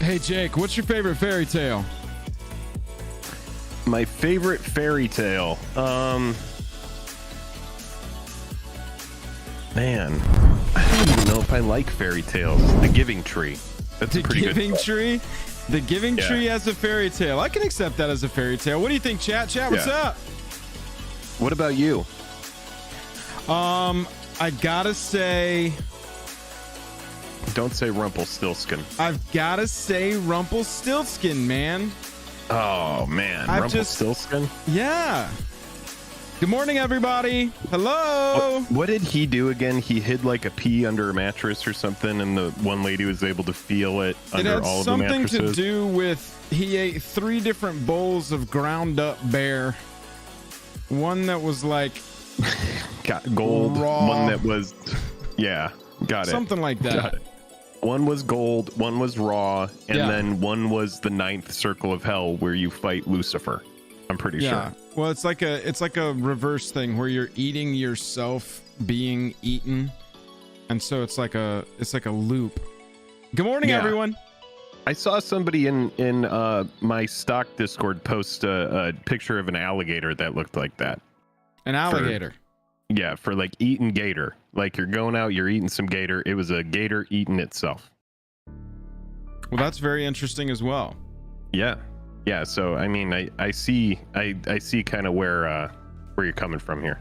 Hey Jake, what's your favorite fairy tale? My favorite fairy tale. Man, I don't even know if I like fairy tales. The Giving Tree. That's a pretty good. The Giving Tree? The Giving Tree as a fairy tale. I can accept that as a fairy tale. What do you think, chat? Chat, what's up? What about you? I gotta say... Don't say Rumpelstiltskin. I've gotta say Rumpelstiltskin, man. Oh, man. Rumpelstiltskin? Yeah. Good morning, everybody. Hello. What did he do again? He hid like a pea under a mattress or something, and the one lady was able to feel it under all of the mattresses. It had something to do with he ate 3 different bowls of ground up bear. One that was like got gold. Raw. One that was, yeah, got it. Something like that. Got it. One was gold, one was raw, and then one was the 9th circle of hell where you fight Lucifer. I'm pretty sure. Well, it's like a reverse thing where you're eating yourself being eaten, and so it's like a loop. Good morning, everyone. I saw somebody in my stock Discord post a picture of an alligator that looked like that. An alligator. For like eating gator. Like you're going out, you're eating some gator. It was a gator eating itself. Well, that's very interesting as well. Yeah. So I mean, I see kind of where you're coming from here.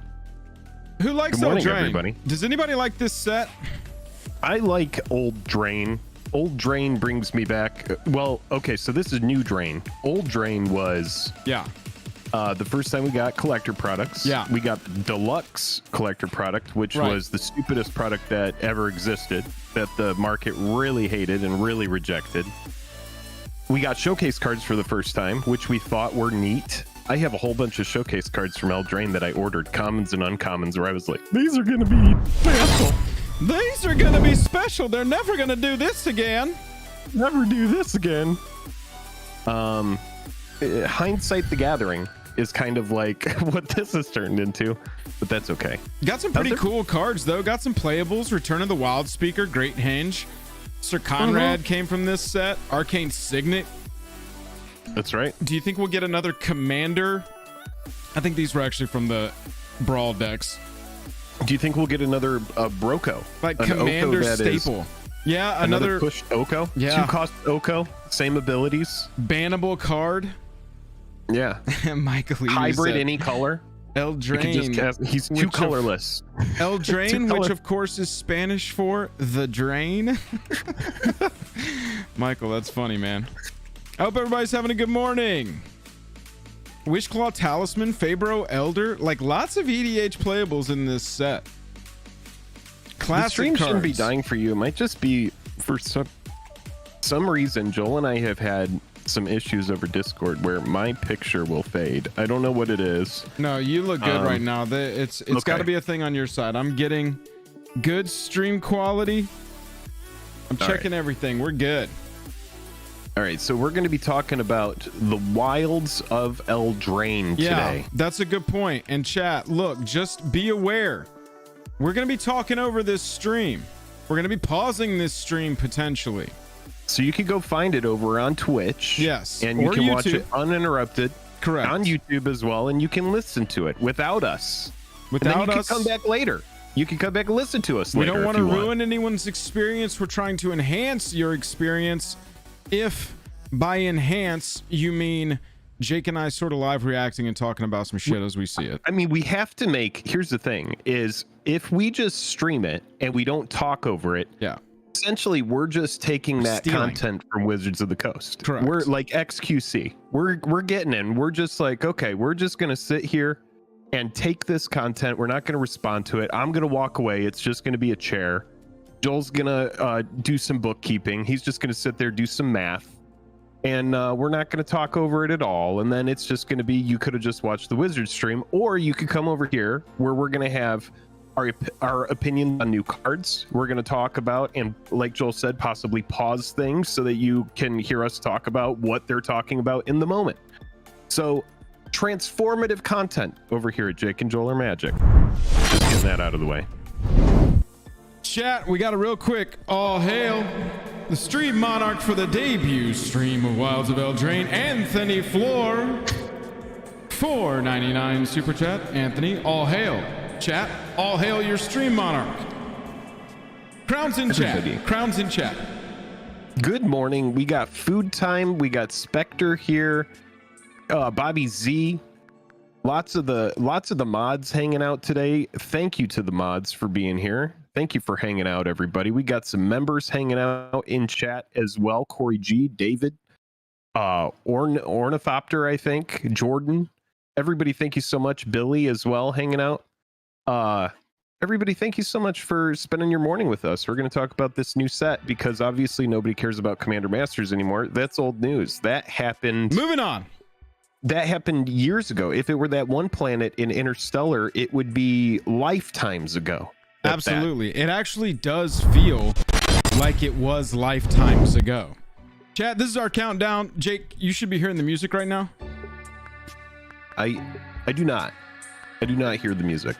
Who likes Eldraine? Everybody. Does anybody like this set? I like Eldraine. Eldraine brings me back. Well, okay, so this is new Drain. Eldraine was the first time we got collector products. We got the deluxe collector product, which was the stupidest product that ever existed, that the market really hated and really rejected. We got showcase cards for the first time, which we thought were neat. I have a whole bunch of showcase cards from Eldraine that I ordered, commons and uncommons, where I was like, these are going to be special. These are going to be special. They're never going to do this again. Never do this again. Hindsight the Gathering is kind of like what this has turned into, but that's okay. Got some pretty cool cards, though. Got some playables. Return of the Wild Speaker, Great Henge. Sir Conrad came from this set. Arcane Signet. That's right. Do you think we'll get another Commander? I think these were actually from the Brawl decks. Do you think we'll get another Broco? Like Commander staple. Yeah, another push Oko. Yeah. 2-cost Oko. Same abilities. Bannable card. Yeah. Michael Hybrid any color. Eldraine. He's too colorless. Eldraine, which of course is Spanish for the drain. Michael, that's funny, man. I hope everybody's having a good morning. Wishclaw Talisman, Fabro Elder, like lots of EDH playables in this set. Classic the stream cards. Shouldn't be dying for you. It might just be for some reason. Joel and I have had some issues over Discord where my picture will fade. I don't know what it is. No, you look good right now. It's got to be a thing on your side. I'm getting good stream quality. I'm checking everything. We're good. All right, so we're going to be talking about the wilds of Eldraine today. That's a good point. And chat, look, just be aware. We're going to be talking over this stream. We're going to be pausing this stream potentially. So you can go find it over on Twitch. Yes. And you can watch it uninterrupted. Correct. On YouTube as well. And you can listen to it without us. Without us. You can come back later. You can come back and listen to us later. We don't want to ruin anyone's experience. We're trying to enhance your experience. If by enhance, you mean Jake and I sort of live reacting and talking about some shit as we see it. I mean, we have to here's the thing, is if we just stream it and we don't talk over it. Essentially, we're just taking that content from Wizards of the Coast. Correct. We're like XQC. We're getting in. We're just like, okay, we're just going to sit here and take this content. We're not going to respond to it. I'm going to walk away. It's just going to be a chair. Joel's going to do some bookkeeping. He's just going to sit there, do some math. And we're not going to talk over it at all. And then it's just going to be, you could have just watched the Wizards stream, or you could come over here where we're going to have our opinion on new cards. We're going to talk about, and like Joel said, possibly pause things so that you can hear us talk about what they're talking about in the moment. So transformative content over here at Jake and Joel Are Magic. Just getting that out of the way. Chat, we got a real quick all hail the Stream Monarch for the debut stream of Wilds of Eldraine, Anthony Floor. $4.99 super chat. Anthony, all hail. Chat, all hail your Stream Monarch. Crowns in chat. Crowns in chat. Good morning. We got Food Time. We got Spectre here. Bobby Z. Lots of the mods hanging out today. Thank you to the mods for being here. Thank you for hanging out, everybody. We got some members hanging out in chat as well. Corey G, David, Ornithopter, I think, Jordan. Everybody, thank you so much. Billy as well, hanging out. Everybody, thank you so much for spending your morning with us. We're going to talk about this new set because obviously nobody cares about Commander Masters anymore. That's old news. That happened. Moving on. That happened years ago. If it were that one planet in Interstellar, it would be lifetimes ago. Absolutely. It actually does feel like it was lifetimes ago. Chat, this is our countdown. Jake, you should be hearing the music right now. I do not. I do not hear the music.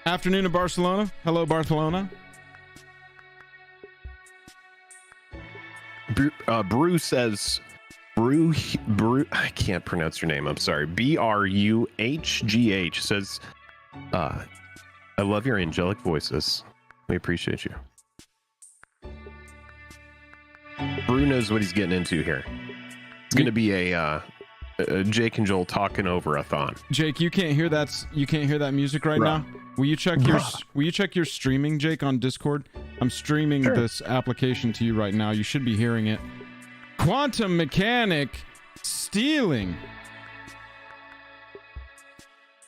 Afternoon in Barcelona. Hello, Barcelona. Brew says, Brew, I can't pronounce your name. I'm sorry. BRUHGH says, I love your angelic voices. We appreciate you. Brew knows what he's getting into here. It's going to be a Jake and Joel talking over a thon. Jake, you can't hear that. You can't hear that music right now. Will you check your streaming, Jake, on Discord? I'm streaming this application to you right now. You should be hearing it. Quantum Mechanic stealing.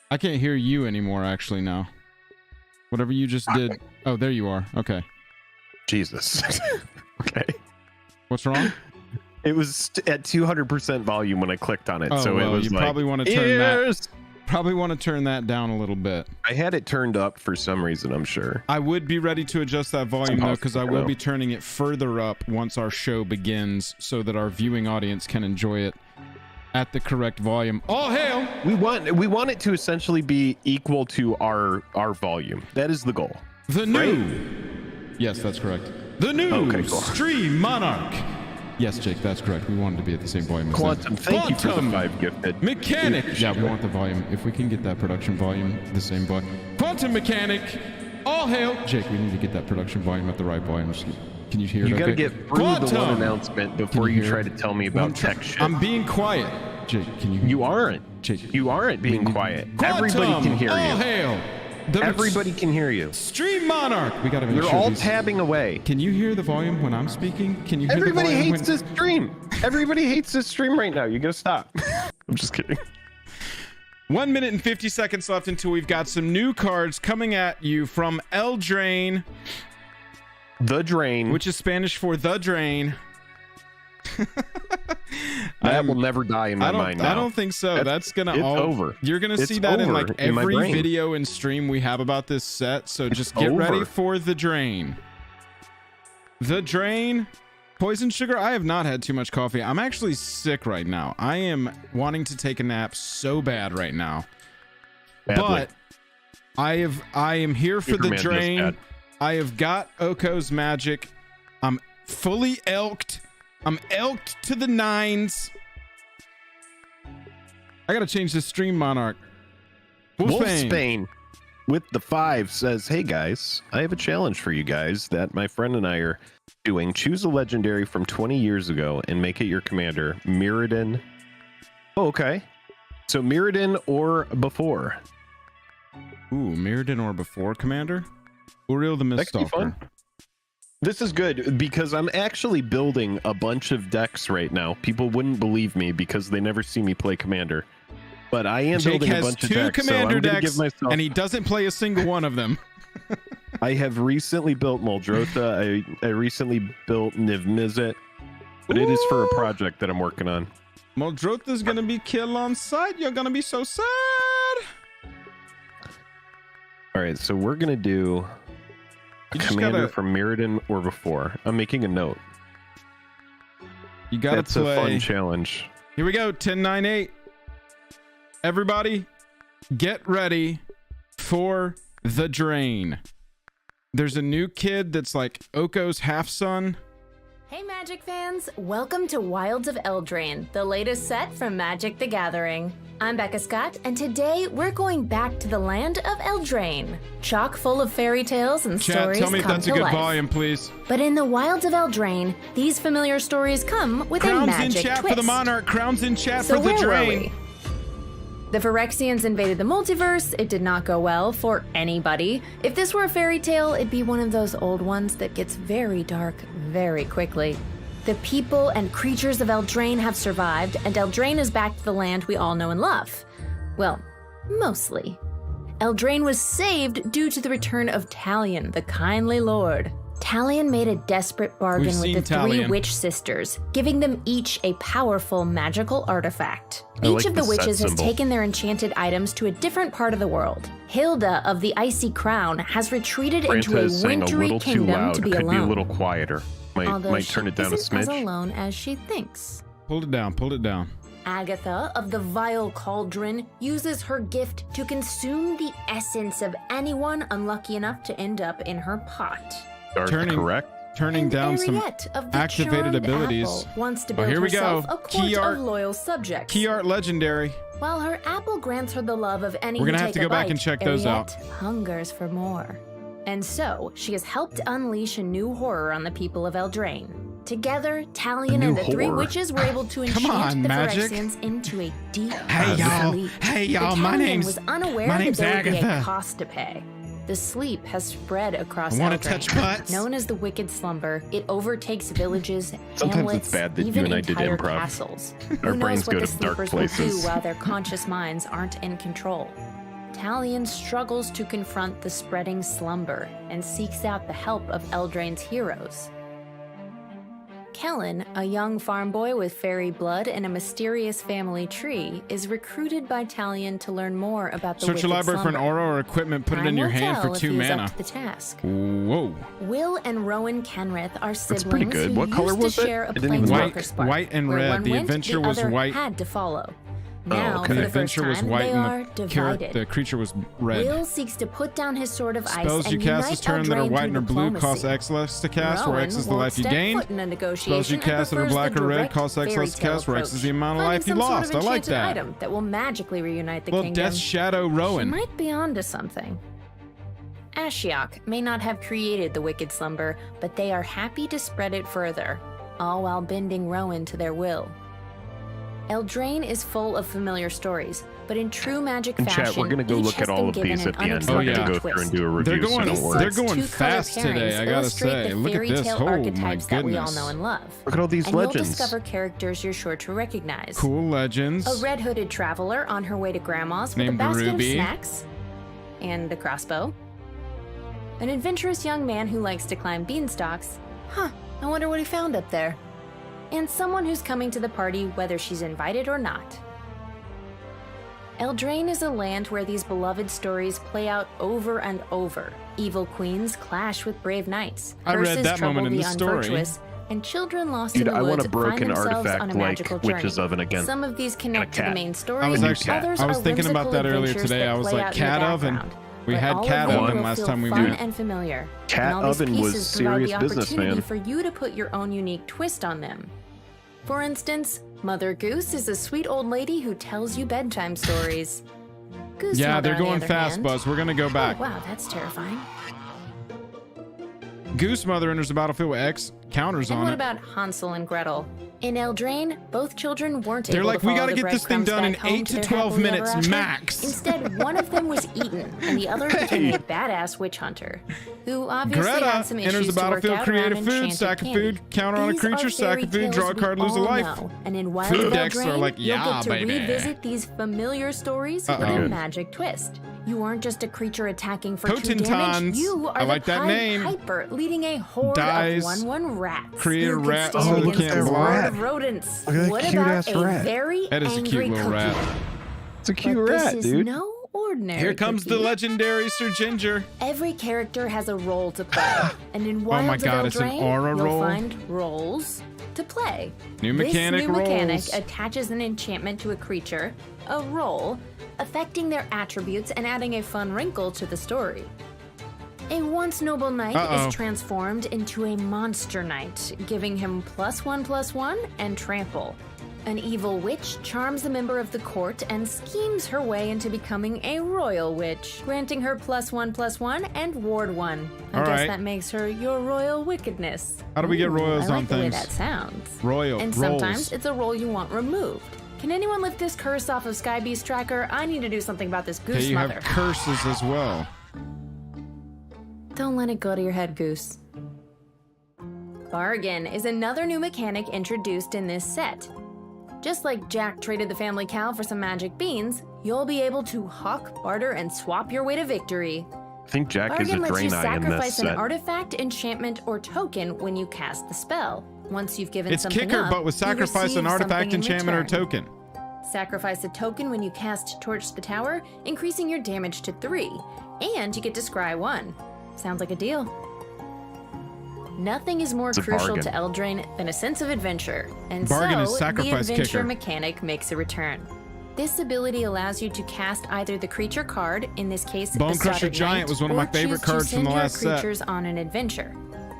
I can't hear you anymore, actually, now. Whatever you just did. Oh, there you are. Okay. Jesus. Okay. What's wrong? It was at 200% volume when I clicked on it. Oh, so well, it was you like, probably want to turn that. Probably want to turn that down a little bit. I had it turned up for some reason, I'm sure. I would be ready to adjust that volume though, because I will be turning it further up once our show begins so that our viewing audience can enjoy it at the correct volume. All hail! We want it to essentially be equal to our volume. That is the goal. The new. Yes, that's correct. The new Stream Monarch. Yes, Jake, that's correct. We wanted to be at the same volume as Quantum, thank you for the 5 gifted. Mechanic. Yeah, we want the volume. If we can get that production volume, the same volume. Quantum Mechanic. All hail. Jake, we need to get that production volume at the right volume. Can you hear it? You gotta get through the one announcement before you try to tell me about tech shit. I'm being quiet. Jake, can you hear? You aren't. Jake, you aren't being quiet. Everybody can hear you. All hail. Everybody can hear you. Stream Monarch. We gotta make You're sure all tabbing away. Can you hear the volume when I'm speaking? Can you hear Everybody the volume hates this stream. Everybody hates this stream right now. You gotta stop. I'm just kidding. 1 minute and 50 seconds left until we've got some new cards coming at you from Eldraine. The Drain. Which is Spanish for the drain. That will never die in my mind now. I don't think so. That's gonna it's over. You're gonna see that in like every video and stream we have about this set. So just get ready for the drain. The drain. Poison sugar. I have not had too much coffee. I'm actually sick right now. I am wanting to take a nap so bad right now. But I am here for the drain. I have got Oko's magic. I'm fully elked. I'm elked to the nines. I gotta change the Stream Monarch. Wolfsbane with the 5 says, hey guys, I have a challenge for you guys that my friend and I are doing. Choose a legendary from 20 years ago and make it your commander. Mirrodin. Oh, okay. So Mirrodin or before. Ooh, Mirrodin or before commander? Uriel the Miststalker. This is good because I'm actually building a bunch of decks right now. People wouldn't believe me because they never see me play Commander. But I am building a bunch of decks. Jake has 2 Commander decks, and he doesn't play a single one of them. I have recently built Muldrotha. I recently built Niv Mizzet. But it is for a project that I'm working on. Muldrotha's going to be killed on sight. You're going to be so sad. All right, so we're going to do... Commander from Mirrodin or before. I'm making a note. You gotta play. That's a fun challenge. Here we go. 10-9-8. Everybody, get ready for the drain. There's a new kid that's like Oko's half son. Hey Magic fans, welcome to Wilds of Eldraine, the latest set from Magic the Gathering. I'm Becca Scott, and today we're going back to the land of Eldraine. Chock full of fairy tales and Chat, stories tell me if come that's a to good life. volume, please. But in the Wilds of Eldraine, these familiar stories come with a Crowns magic in chat twist. for the Monarch. Crowns in chat So for the where were Drain. we? The Phyrexians invaded the multiverse. It did not go well for anybody. If this were a fairy tale, it'd be one of those old ones that gets very dark very quickly. The people and creatures of Eldraine have survived, and Eldraine is back to the land we all know and love. Well, mostly. Eldraine was saved due to the return of Talion, the kindly lord. Talion made a desperate bargain We've with seen the three Talion. witch sisters, giving them each a powerful magical artifact. I Each like of the the set witches has symbol. taken their enchanted items to a different part of the world. Hilda of the Icy Crown has retreated into Branta a is saying a wintry little too kingdom loud. to be Could alone. be a little quieter. Although Might she turn it down a isn't as smidge. alone as she thinks. Pull it down. Pull it down. Agatha of the Vile Cauldron uses her gift to consume the essence of anyone unlucky enough to end up in her pot. Dark, Turning- correct? Turning And down some Ariette of the activated Charmed abilities. Apple wants to Oh, build here we go. herself a Key court art- of loyal subjects. key art legendary. While her apple grants her the love of any We're who gonna have take to a go back bite, and check those out. Ariette hungers for more. And so, she has helped unleash a new horror on the people of Eldraine. Together, Talion new and the three horror. witches were able to Come enchant on, the Magic. Phyrexians into a deep Hey, y'all. sleep. Hey, y'all. But My Talion name's was unaware my that name's there would be a Agatha. cost to pay. The sleep has spread across I wanna Eldraine. touch butts. Known as the Wicked Slumber, it overtakes villages, Sometimes hamlets, it's bad that you even and I did entire improv. castles. Our Who brains knows what go the to dark sleepers will do places. while their conscious minds aren't in control. Talion struggles to confront the spreading slumber and seeks out the help of Eldraine's heroes. Kellen, a young farm boy with fairy blood and a mysterious family tree, is recruited by Talion to learn more about the Search Wicked your library for an Slumber. aura or equipment. Put it in Time your will hand tell for if 2 he is mana. up to the task. Whoa. Will and Rowan Kenrith are siblings pretty good. who What color used was to it? share a I didn't even planeswalker look. spark. White and Where red. one The went, adventure the was other white. had to follow. Now, okay. for The the first adventure was time, white they are and divided. the creature was red. Will seeks to put down his sword of ice Spells and you cast unite this turn that are Eldraine white through and are blue diplomacy. cost X less to cast, where Rowan X is the won't life you step gained. foot in a negotiation Spells you and cast that are prefers black the or red direct cost X fairy less to tale cast, where X is approach, the amount of finding life you some sort lost. of I like enchanted that. item that will magically reunite the Little kingdom. Death Shadow She Rowan. might be onto something. Ashiok may not have created the Wicked Slumber, but they are happy to spread it further, all while bending Rowan to their will. Eldraine is full of familiar stories, but in true Magic In fashion, chat, we're gonna go each look has at all been of given these an at the end. Oh, We're yeah. gonna go unexpected through and twist. do a They're review, so going- don't worry. they're These going two-color fast today, pairings I gotta illustrate say. the Look at fairy this. tale Oh, my archetypes that we all goodness. know and love. Look at all these And you'll legends. discover characters you're sure to recognize. Cool legends. A red-hooded traveler on her way to Grandma's with a Named basket Ruby. of snacks and a crossbow. An adventurous young man who likes to climb beanstalks. Huh, I wonder what he found up there. And someone who's coming to the party whether she's invited or not. Eldraine is a land where these beloved stories play out over and over. Evil queens clash with brave knights. I read Curses that trouble moment in the story. unvirtuous, and children lost Dude, in the I woods want a broken find themselves artifact on a like magical journey. Witch's Oven again. Some of these connect to the cat. main story. I was And actually, others I was are thinking about whimsical that earlier adventures today. that I was play like, out in the cat oven. background. We But had all cat of them oven will last feel time we fun went. and familiar. Cat And all these oven was pieces provide serious the business, opportunity man. for you to put your own unique twist on them. For instance, Mother Goose is a sweet old lady who tells you bedtime stories. Goose Yeah, Mother, they're on the going other fast, hand- Buzz. We're gonna go back. Oh, wow, that's terrifying. Goose Mother enters the battlefield with X counters And on what it. about Hansel and Gretel? In Eldraine, both children weren't They're able like, to we follow gotta the get this thing breadcrumbs done in back home 8 to their 12 happily ever minutes after. max. Instead, one of them was eaten, and the other became a badass witch hunter, who obviously Greta had some enters issues the to work battlefield, out create around a food, enchanted sack of candy. food, counter on a These creature, are sack fairy of food, tales draw a we card, lose a all life. know. And in Wild Food of decks are Eldraine, like, you'll yeah, get to baby. revisit these familiar stories with Uh-oh. a magic twist. You aren't just a creature attacking for 2 Potentons. damage. You are I like the that Pied name. Piper leading a horde Dies. of 1/1 rats. Create a who can rat stand so they against can't a block. horde of rodents. Look at that What cute-ass about a rat. very That is a angry cute little cookie? rat. It's a cute But rat, this is dude. no ordinary Here comes the cookie. legendary Sir Ginger. Every character has a role to play, and in Wilds my of God, it's an Eldraine, aura you'll roll? find roles to play. New mechanic This new mechanic rolls. attaches an enchantment to a creature, a role, affecting their attributes and adding a fun wrinkle to the story. A once noble knight Uh-oh. is transformed into a monster knight, giving him +1/+1 and trample. An evil witch charms a member of the court and schemes her way into becoming a royal witch, granting her +1/+1 and ward 1. I All guess right. that makes her your royal wickedness. How do we get royals I like on the way things? that sounds. Royal And rolls. sometimes it's a roll you want removed. Can anyone lift this curse off of Skybeast Tracker? I need to do something about this Okay, goose you mother. have curses as well. Don't let it go to your head, Goose. Bargain is another new mechanic introduced in this set. Just like Jack traded the family cow for some magic beans, you'll be able to hawk, barter, and swap your way to victory. I think Jack is a Bargain lets you drain eye in this sacrifice an set. artifact, enchantment, or token when you cast the spell. Once you've given It's something kicker, up, but with you sacrifice receive an artifact, something in enchantment, or return. token. Sacrifice a token when you cast Torch the Tower, increasing your damage to 3, and you get to scry 1. Sounds like a deal. Nothing is more It's a crucial bargain. to Eldraine than a sense of adventure, and Bargain is so the sacrifice adventure kicker. mechanic makes a return. This ability allows you to cast either the creature card, in this case, Bone Crusher Besotted Giant Knight, was one of my or favorite choose to cards from send the your last set. creatures on an adventure.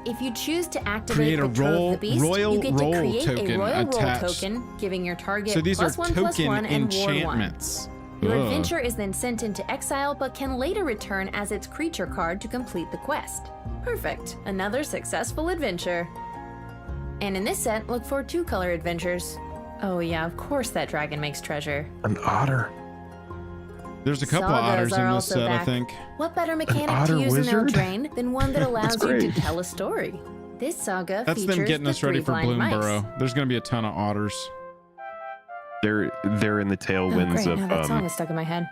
If you choose to activate Create a Betroth the Beast, royal you get to roll create token a royal attached. roll token, giving your target So these are +1/+1 token and ward 1. enchantments. Your Ugh. adventure is then sent into exile, but can later return as its creature card to complete the quest. Perfect. Another successful adventure. And in this set, look for 2-color adventures. Oh yeah, of course that dragon makes treasure. An otter. There's a couple Sagas otters are in this also set, I back. think. What better mechanic otter to use wizard? in Eldraine than one that allows you to great. tell a story? This saga That's features them getting the us ready 3 for blind mice. Bloomborough. There's going to be a ton of otters. They're in the Oh, tailwinds great, now that song of is stuck in my head.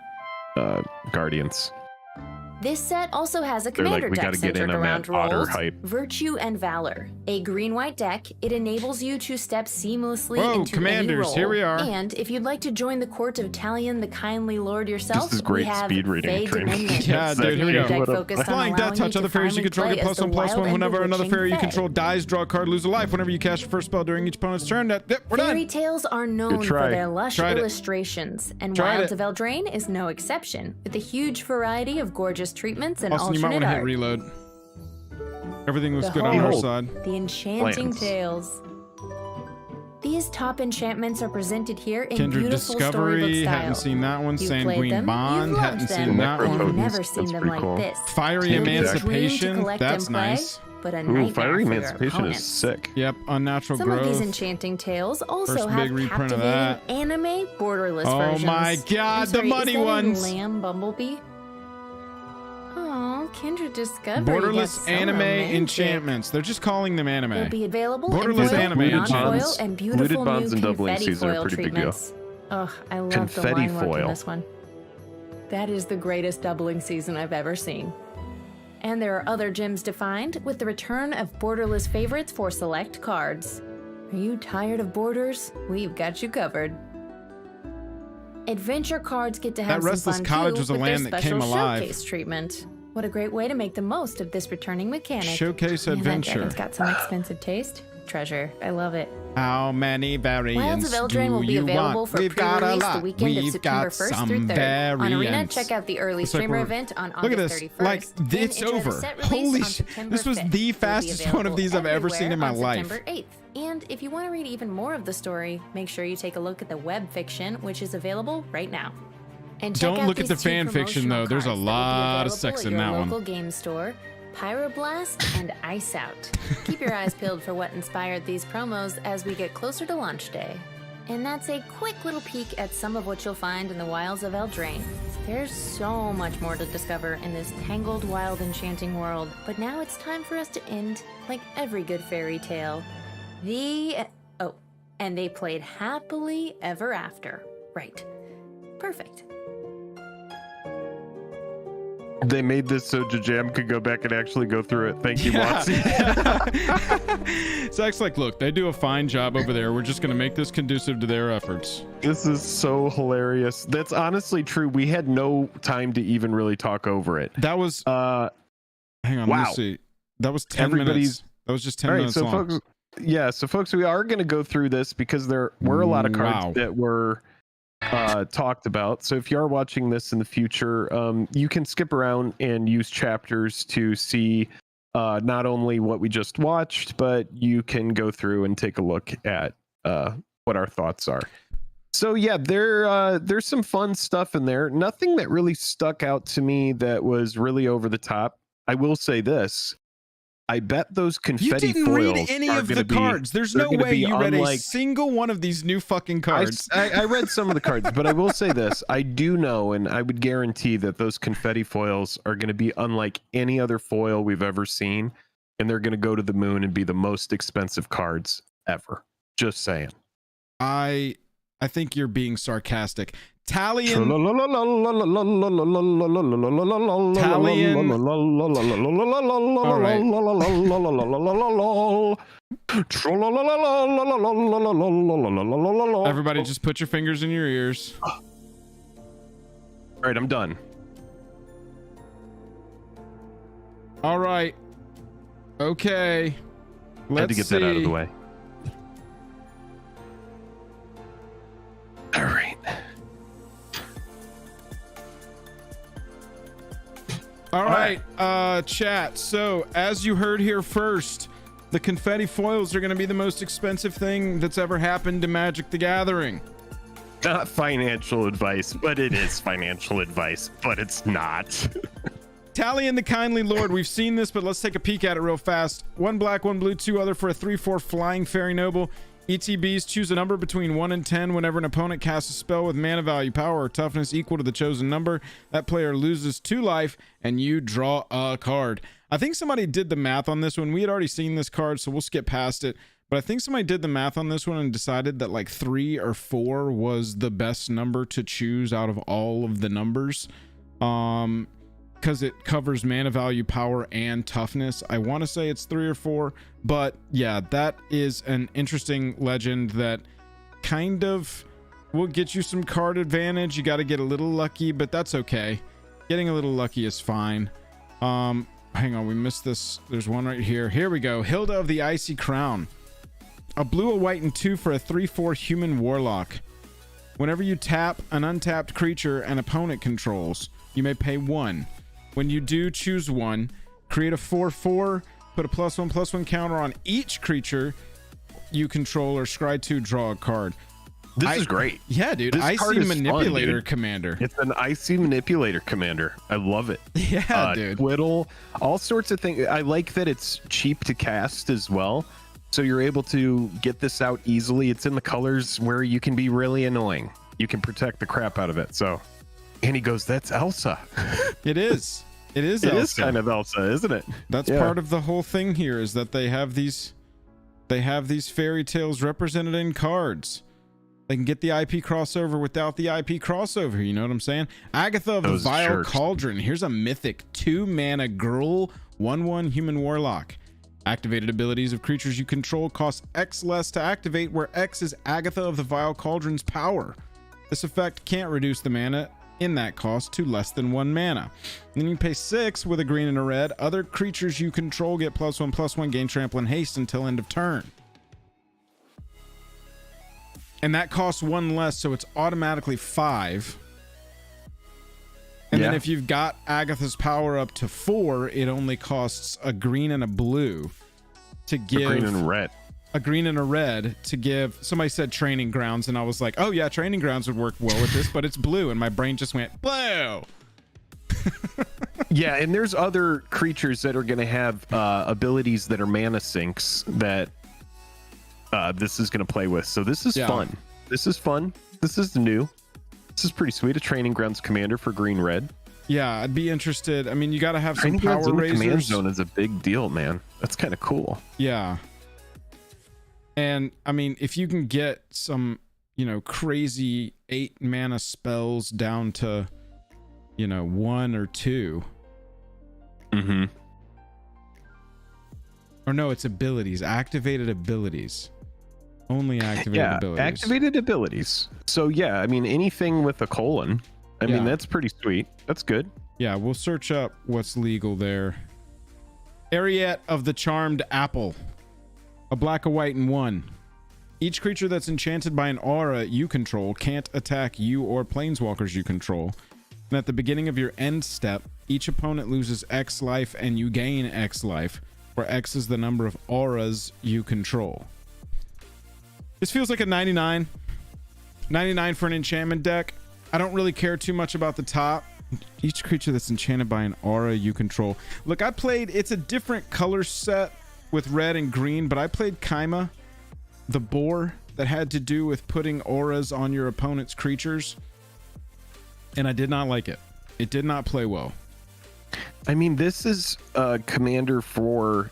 Guardians. This set also has a They're like, commander we deck gotta get in centered on around that otter roles, hype. virtue, and valor. A green-white deck, it enables you to step seamlessly Whoa, into commanders, any role. here we are. And if you'd like to join the court of Talion, the kindly lord yourself, This is great we have speed reading Fey training. Dominion. Yeah, dude, here we go. Deck What a- focused on Flying Death allowing Touch. you Other to fairies you finally control play get as the +1/+1 wild and whenever another bewitching fairy you Fey. control dies. Draw a card, lose a life. Whenever you cast your first spell during each opponent's turn. Yep, we're Fairy done. tales are known Good for try. their lush Tried it. illustrations, and Tried Wilds it. of Eldraine is no exception, with a huge variety of gorgeous treatments and Austin, you might alternate want to hit art. reload. Everything looks good on our Behold. side. The Enchanting Plans. Tales. These top enchantments are presented here in Kindred beautiful Discovery, storybook style. hadn't seen that one. You've Sanguine played them, Bond, you've hadn't loved seen them, that and one. you've Necropotence, never seen that's them pretty like cool. this. Fiery It is a dream to Emancipation, collect that's and play, nice. but a Ooh, nightmare Fiery for your Emancipation is opponents. sick. Yep, Unnatural Some of these Growth. enchanting tales also First have big reprint of captivating anime borderless Oh versions. my God, I'm the sorry, muddy is that a ones. Lamb Bumblebee? Oh, Kindred Discovery. Borderless gets so anime romantic. enchantments. They're just calling them Will anime. be available Borderless in foil, anime non-foil, enchantments. and beautiful Looted bonds new and doubling confetti season are foil pretty big deal. treatments. Ugh, I love the Confetti line work in foil. this one. That is the greatest doubling season I've ever seen. And there are other gems to find with the return of borderless favorites for select cards. Are you tired of borders? We've got you covered. Adventure cards get to have That Restless some fun Cottage too, was a with their land that special came alive. showcase treatment. What a great way to make the most of this returning mechanic. Showcase Man, that Adventure. dragon's got some expensive taste. Treasure. I love it. How many variants Wilds of Eldraine will do be you available want? for We've got a pre-release the lot. weekend of We've September got 1st some through 3rd. On Arena, variants. check out the early Looks like streamer we're- event on Look at August this. 31st. Like, Then it's enjoy the over. set release Holy on shit. September This was 5th. the It'll be fastest one of these I've ever seen in everywhere my on life. September 8th. And if you want to read even more of the story, make sure you take a look at the web fiction, which is available right now. And check Don't out look at these the two fan fiction, promotional though. There's a cards that will be lot of available sex at in your that one. local game store. Pyroblast and Ice Out. Keep your eyes peeled for what inspired these promos as we get closer to launch day. And that's a quick little peek at some of what you'll find in the wilds of Eldraine. There's so much more to discover in this tangled, wild, enchanting world, but now it's time for us to end like every good fairy tale. Oh, and they played happily ever after. Right. Perfect. They made this so Jajam could go back and actually go through it. Thank you, Yeah. Watsy. Zach's like, look, they do a fine job over there. We're just going to make this conducive to their efforts. This is so hilarious. That's honestly true. We had no time to even really talk over it. That was, hang on, let wow. me see. That was 10 Everybody's- minutes. That was just 10 All right, minutes so long. folks, we are going to go through this because there were a lot of cards Wow. that were talked about. So if you are watching this in the future, you can skip around and use chapters to see not only what we just watched, but you can go through and take a look at what our thoughts are. So yeah, there's some fun stuff in there. Nothing that really stuck out to me that was really over the top. I will say this. I bet those confetti You didn't foils read any are of the gonna be, cards. There's they're no gonna way be you read a unlike- single one of these new fucking cards. I read some of the cards, but I will say this. I do know, and I would guarantee that those confetti foils are going to be unlike any other foil we've ever seen. And they're going to go to the moon and be the most expensive cards ever. Just saying. I think you're being sarcastic. Talion. Everybody just put your fingers in your ears. All right, I'm done. All right. Okay. Let's Had to get that out of the way. All right. All right, chat. So, as you heard here first, the confetti foils are going to be the most expensive thing that's ever happened to Magic the Gathering. Not financial advice, but it is financial advice, but it's not. Talion the Kindly Lord. We've seen this, but let's take a peek at it real fast. 1 black, 1 blue, 2 other for a 3/4 flying fairy noble. ETBs, choose a number between 1 and 10 whenever an opponent casts a spell with mana value, power, or toughness equal to the chosen number. That player loses 2 life, and you draw a card. I think somebody did the math on this one. We had already seen this card, so we'll skip past it. But I think somebody did the math on this one and decided that like 3 or 4 was the best number to choose out of all of the numbers. Because it covers mana value, power, and toughness. I want to say it's 3 or 4, but yeah, that is an interesting legend that kind of will get you some card advantage. You got to get a little lucky, but that's okay. Getting a little lucky is fine. Hang on, we missed this. There's one right here. Here we go. Hilda of the Icy Crown. A blue, a white, and 2 for a 3/4 human warlock. Whenever you tap an untapped creature an opponent controls, you may pay 1. When you do, choose 1, create a 4/4, put a +1/+1 counter on each creature you control, or scry 2, draw a card. This is great. Yeah, dude. This card Icy is fun, Manipulator dude. Commander. It's an Icy Manipulator Commander. I love it. Yeah, dude. Twiddle, all sorts of things. I like that it's cheap to cast as well. So you're able to get this out easily. It's in the colors where you can be really annoying. You can protect the crap out of it. So, and he goes, that's Elsa. It is. It is It Elsa. is kind of Elsa, isn't it? That's part of the whole thing here, is that they have these fairy tales represented in cards. They can get the IP crossover without the IP crossover. You know what I'm saying? Agatha of Those the Vile jerks. Cauldron. Here's a mythic 2 mana girl 1/1 human warlock. Activated abilities of creatures you control cost X less to activate, where X is Agatha of the Vile Cauldron's power. This effect can't reduce the mana in that cost to less than 1 mana. And then you pay 6 with a green and a red. Other creatures you control get +1/+1, gain trample and haste until end of turn. And that costs 1 less, so it's automatically 5. And then if you've got Agatha's power up to 4, it only costs a green and a blue to give. A green and red. A green and a red to give. Somebody said Training Grounds, and I was like, oh yeah, Training Grounds would work well with this, but it's blue, and my brain just went blue. Yeah, and there's other creatures that are going to have abilities that are mana sinks that this is going to play with. So this is fun. This is fun. This is new. This is pretty sweet. A Training Grounds commander for green red. Yeah, I'd be interested. I mean, you got to have some Training Grounds power in the command raisers. zone is a big deal, man. That's kind of cool. Yeah. And I mean, if you can get some, crazy 8 mana spells down to, 1 or 2. Mm-hmm. Or no, it's abilities. Activated abilities. Only activated abilities. Activated abilities. So yeah, I mean, anything with a colon. I mean, that's pretty sweet. That's good. Yeah, we'll search up what's legal there. Ariette of the Charmed Apple. A black, a white, and 1. Each creature that's enchanted by an aura you control can't attack you or planeswalkers you control. And at the beginning of your end step, each opponent loses X life and you gain X life, where X is the number of auras you control. This feels like a 99. 99 for an enchantment deck. I don't really care too much about the top. Each creature that's enchanted by an aura you control. Look, I played, it's a different color set with red and green, but I played Kaima, the boar that had to do with putting auras on your opponent's creatures, and I did not like it. It did not play well. I mean, this is a commander for,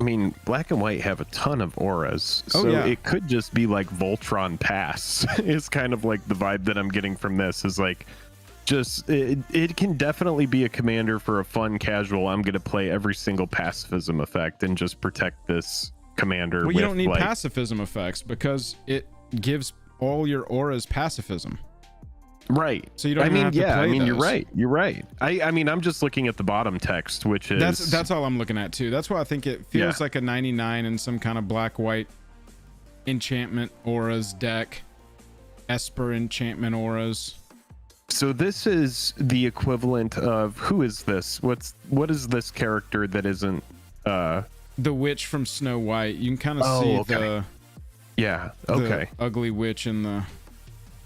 I mean, black and white have a ton of auras, so it could just be like Voltron Pass. Is kind of like the vibe that I'm getting from this, is like, just it can definitely be a commander for a fun casual, I'm gonna play every single pacifism effect and just protect this commander. Well, you don't need pacifism effects because it gives all your auras pacifism. Right. So you don't have to play I mean, those. You're right. I mean, I'm just looking at the bottom text, which is that's all I'm looking at too. That's why I think it feels like a 99 in some kind of black white enchantment auras deck. Esper enchantment auras. So this is the equivalent of, who is this? What is this character that isn't the witch from Snow White? You can kind of see the ugly witch in the.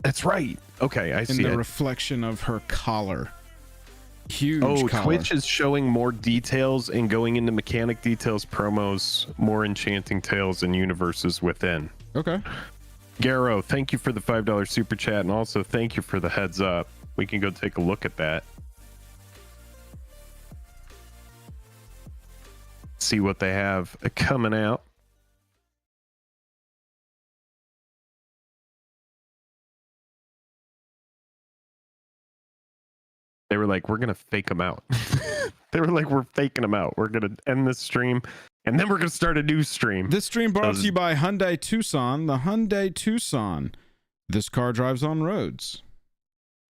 That's right. Okay, I see in the it. reflection of her collar. Huge collar. Twitch is showing more details and going into mechanic details promos, more enchanting tales and universes within. Okay. Garrow, thank you for the $5 super chat, and also thank you for the heads up. We can go take a look at that. See what they have coming out. They were like, we're going to fake them out. They were like, we're faking them out. We're going to end this stream, and then we're going to start a new stream. This stream brought to you by Hyundai Tucson. The Hyundai Tucson. This car drives on roads.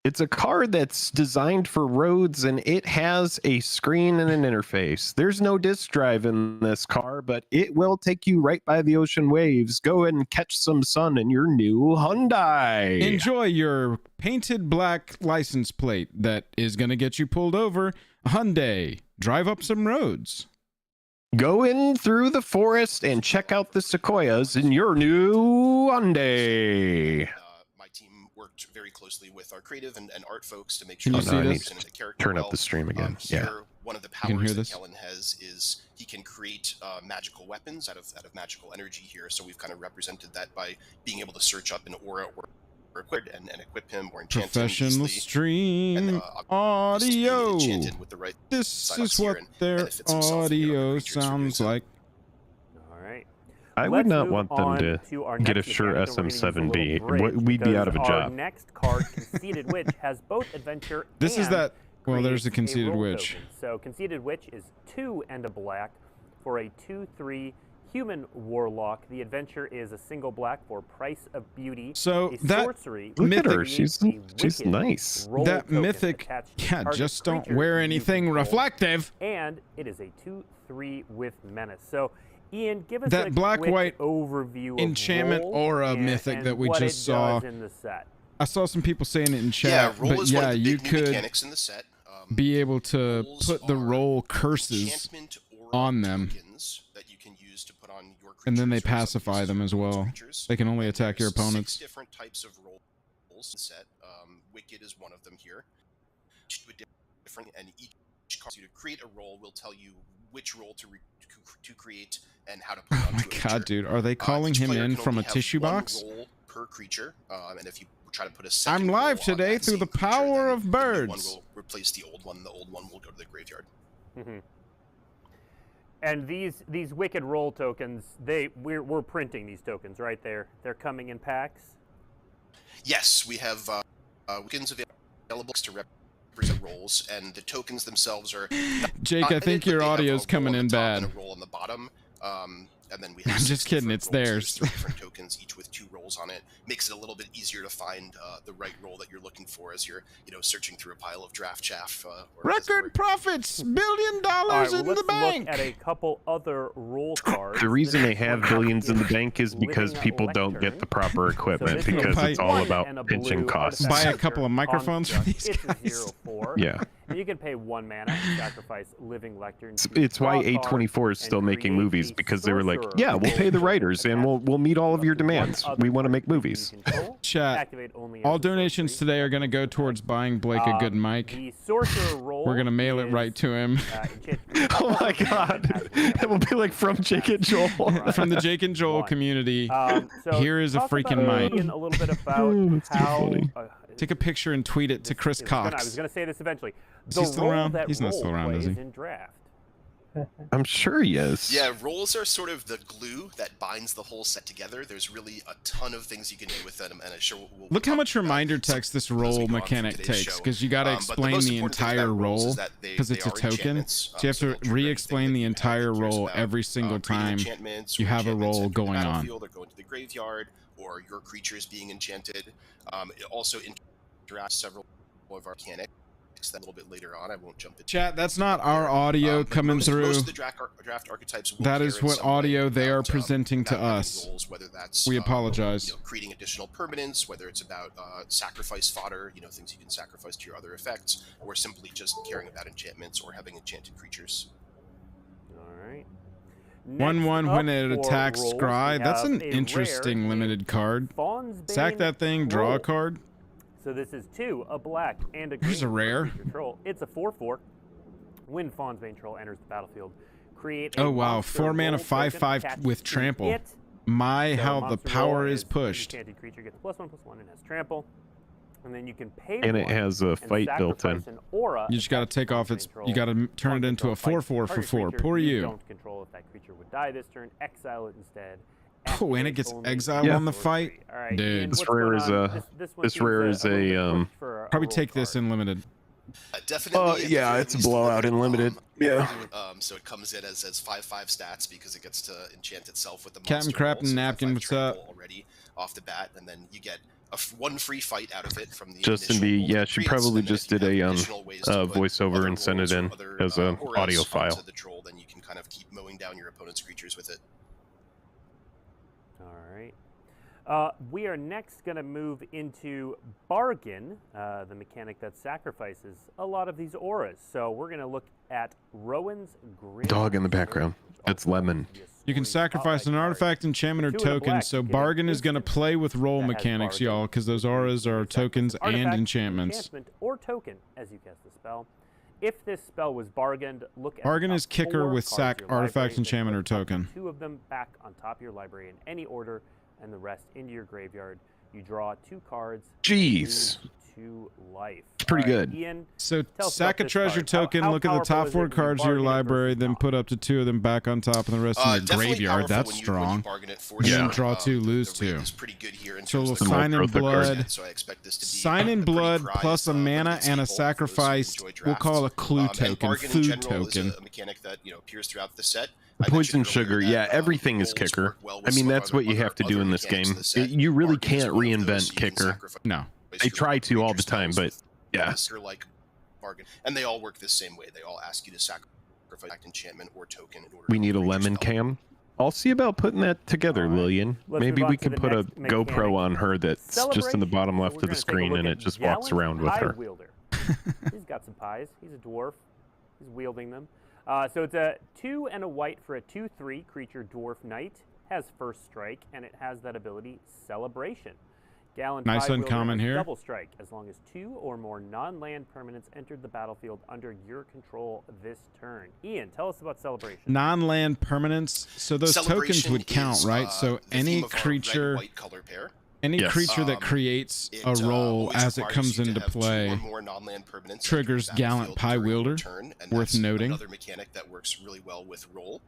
It's a car that's designed for roads, and it has a screen and an interface. There's no disk drive in this car, but it will take you right by the ocean waves. Go and catch some sun in your new Hyundai. Enjoy your painted black license plate that is going to get you pulled over. Hyundai. Drive up some roads. Go in through the forest and check out the sequoias in your new Hyundai. My team worked very closely with our creative and art folks to make sure Can you that see this? the character Turn up the stream again. Here, one of the powers that this? Kellen has is he can create magical weapons out of magical energy here. So we've kind of represented that by being able to search up an aura or equip and equip him or enchant Professional him easily. stream And, audio. enchanted with the right This is silence here what and their benefits himself and the other audio creatures who sounds use it. like. All right. I would Let's not move want them on to our get a next sure mechanic, and we're gonna use a SM7B. little bridge We'd be out of a because our job. next card, Conceited Witch, has both adventure This and is that. Well, there's the creates a conceited role witch. token. So Conceited Witch is 2 and a black for a 2/3 human warlock. The adventure is a single black for Price of Beauty. So a that sorcery Look at mythic- her. creates She's a wicked nice. role That token mythic. attached to Yeah, target just don't creature wear you anything control. reflective. And it is a 2/3 with menace. So, Ian, give us That a black quick white overview of enchantment role aura and, mythic and that we what just it saw. does in the set. I saw some people saying it in chat, Yeah, roll but is one yeah, of the you big new could mechanics in the set. be able to Rolls put the are roll curses enchantment aura on them, tokens that you can use to put on your and then they creatures or pacify some them as well. creatures. They can only attack your There's opponents. 6 different types of rolls in the set. Wicked is one of them here. Different, and each card to create a roll will tell you which roll to create and how to put it Oh onto my a god, creature. dude, are they calling Each him player in can from a only have tissue one box? roll per creature, and if you try to put a second I'm roll live on today that through same the creature, power then of the new one birds. will replace the old one. The old one will go to the graveyard. Mm-hmm. And these wicked roll tokens, we're printing these tokens, right? They're coming in packs. Yes, we have tokens available to represent rolls, and the tokens themselves are. Jake, I think your audio's coming in bad. And a roll on the bottom. and then we have I'm just 6 kidding, different it's roles. There's theirs. 3 different tokens, each with 2 rolls on it. Makes it a little bit easier to find the right role that you're looking for as you're, searching through a pile of draft chaff. Record profits, $1 billion All right, well, in let's the bank. look at a couple other role cards. The reason The they next have one billions in the is bank is because Living people don't get Lectern. the proper equipment this is because a it's all one about and a pinching blue costs. Buy a artifact couple of creature microphones for construct. these It's guys. a 0/4. Yeah. And you can pay 1 mana and sacrifice Living Lectern. It's why A24 is still making movies, because they were like, yeah, we'll pay the writers and we'll meet all of your demands. We want to make movies. Chat, all donations today are going to go towards buying Blake a good mic. The sorcerer role. We're going to mail it right to him. Oh my god. It will be like from Jake and Joel. From the Jake and Joel community. So Here is a talk freaking about mic. Ian a little bit about That's too how. funny. Take a picture and tweet it to Chris I Cox. was going to say this eventually. Is The he still role around? that He's not still role around, is plays he? in draft. I'm sure he is. Yeah, roles are sort of the glue that binds the whole set together. There's really a ton of things you can do with them, and I'm sure we'll Look how talk much about reminder text this as we go role on through mechanic today's takes, show. because you got to But the explain most the important thing entire about roles role is that because it's a are token. enchantments, So you have so to they'll trigger re-explain anything the that you have entire that cares role about, every single creating time enchantments you or have a enchantments role enter the going on. battlefield or go into the graveyard, or your creatures being enchanted. It also interacts several of our mechanics that a little bit later on. I won't jump into Chat, that's not our audio but coming through. Most of the draft archetypes will That care is in what some way audio they are about, presenting to about having us. roles, whether that's, We apologize. creating additional permanents, whether it's about sacrifice fodder, things you can sacrifice to your other effects, or simply just caring about enchantments or having enchanted creatures. All right. 1/1 when it attacks Scry. That's an a interesting rare limited card. Fawn's Sack Bane that thing, draw a Troll. card. So this is 2, a black and a green. There's a for rare. creature Troll. It's a 4/4. When Fawn's Bane Troll enters the battlefield, create a Oh wow, monster 4 mana, role 5/5 token with attached to trample. it. My, So how the monster power role is pushed. Enchanted creature gets +1/+1 and has trample. And then you can pay And it 1 has a and fight built in. sacrifice an aura You just got to attached to take off Fawn's its. Bane Troll. You got to turn it Fawn's into a Bane Troll 4/4 fights for target 4. creature Poor you. don't control if that creature would die this turn. Exile it instead. Oh, and it Activate gets only exile Yeah. on the sorcery. fight. All right, Dude. Ian, This what's rare going is on? a- This one this seems rare a is little a, bit pushed for a Probably role take this card. in limited. Definitely. at the yeah, very it's a least, blowout in limited. Yeah. So it comes in as 5/5 stats because it gets to enchant itself with the Captain monster Crap roll, and so Napkin, 5/5 what's trample up? already off the bat, and then you get one free fight out of it from the Justin initial B, roll yeah, that she creates, probably and then just if you did have a additional ways to put voiceover other and sent it rolls or in other, as a auras audio onto file. the troll, then you can kind of keep mowing down your opponent's creatures with it. All right. We are next going to move into Bargain, the mechanic that sacrifices a lot of these auras. So we're going to look at Rowan's Grim. Dog in the background. That's Lemon. You can sacrifice an artifact, enchantment, or 2 and a token. black So to get Bargain an is going to instant play with role that has mechanics, Bargain. y'all, because those auras are tokens and Artifact, enchantments. enchantment, or token as you cast the spell. If this spell was bargained, look at Bargain the top is kicker 4 with cards sack, of your artifact, library, then enchantment, or put up to token. 2 of them back on top of your library in any order, and the rest into your graveyard. You draw 2 cards. Jeez. 2 life. It's pretty All right, good. Ian, So Tell us sack a about this treasure card. How- token, how look at the powerful top is it 4 when you cards of your bargain it library, versus then not? put up to 2 of them back on top and the rest in your Definitely graveyard. powerful That's when you strong. bargain it for And then sure. draw 2, lose the rate 2. is pretty good here in So terms we'll of the sign in growth of cards. blood. So I expect this to be Sign in a pretty blood prized, plus a mana limited and a staple for those who sacrifice. enjoy We'll call a drafts. clue And token, bargain in food general is token. a mechanic that appears throughout the set. I Poison mentioned sugar, earlier yeah, that, everything is rolls kicker. work well with I mean, some that's what you have to do in this mechanics game. the set. You really Bargain is can't one of those reinvent you can kicker. sacrifice No. They your try to all the creature time, spells but yeah. with like bargain, and they all work the same way. They all ask you to sacrifice enchantment or token in order. We to need a upgrade your lemon spell. cam. I'll see about putting that together, All right. Lillian. Let's Maybe move we on to can the put a next mechanic. GoPro on her that's just in the bottom Celebration. left So of we're the gonna take a screen look and at it just walks Gallant around with Pie her. Wielder. He's got some pies. He's a dwarf. He's wielding them. So it's a 2 and a white for a 2/3 creature dwarf knight. Has first strike, and it has that ability, Celebration. Gallant Nice Pie Wielder uncommon has here. double strike as long as 2 or more non-land permanents entered the battlefield under your control this turn. Ian, tell us about Celebration. Non-land permanents. So those tokens Celebration would count, is, right? So the any theme of our creature, red-white color pair. any Yes. creature that creates It, a role always as it requires comes you to into have 2 or play more non-land permanents triggers enter the Gallant battlefield Pie during your Wielder. turn, and Worth that's noting. Another mechanic that works really well with roll,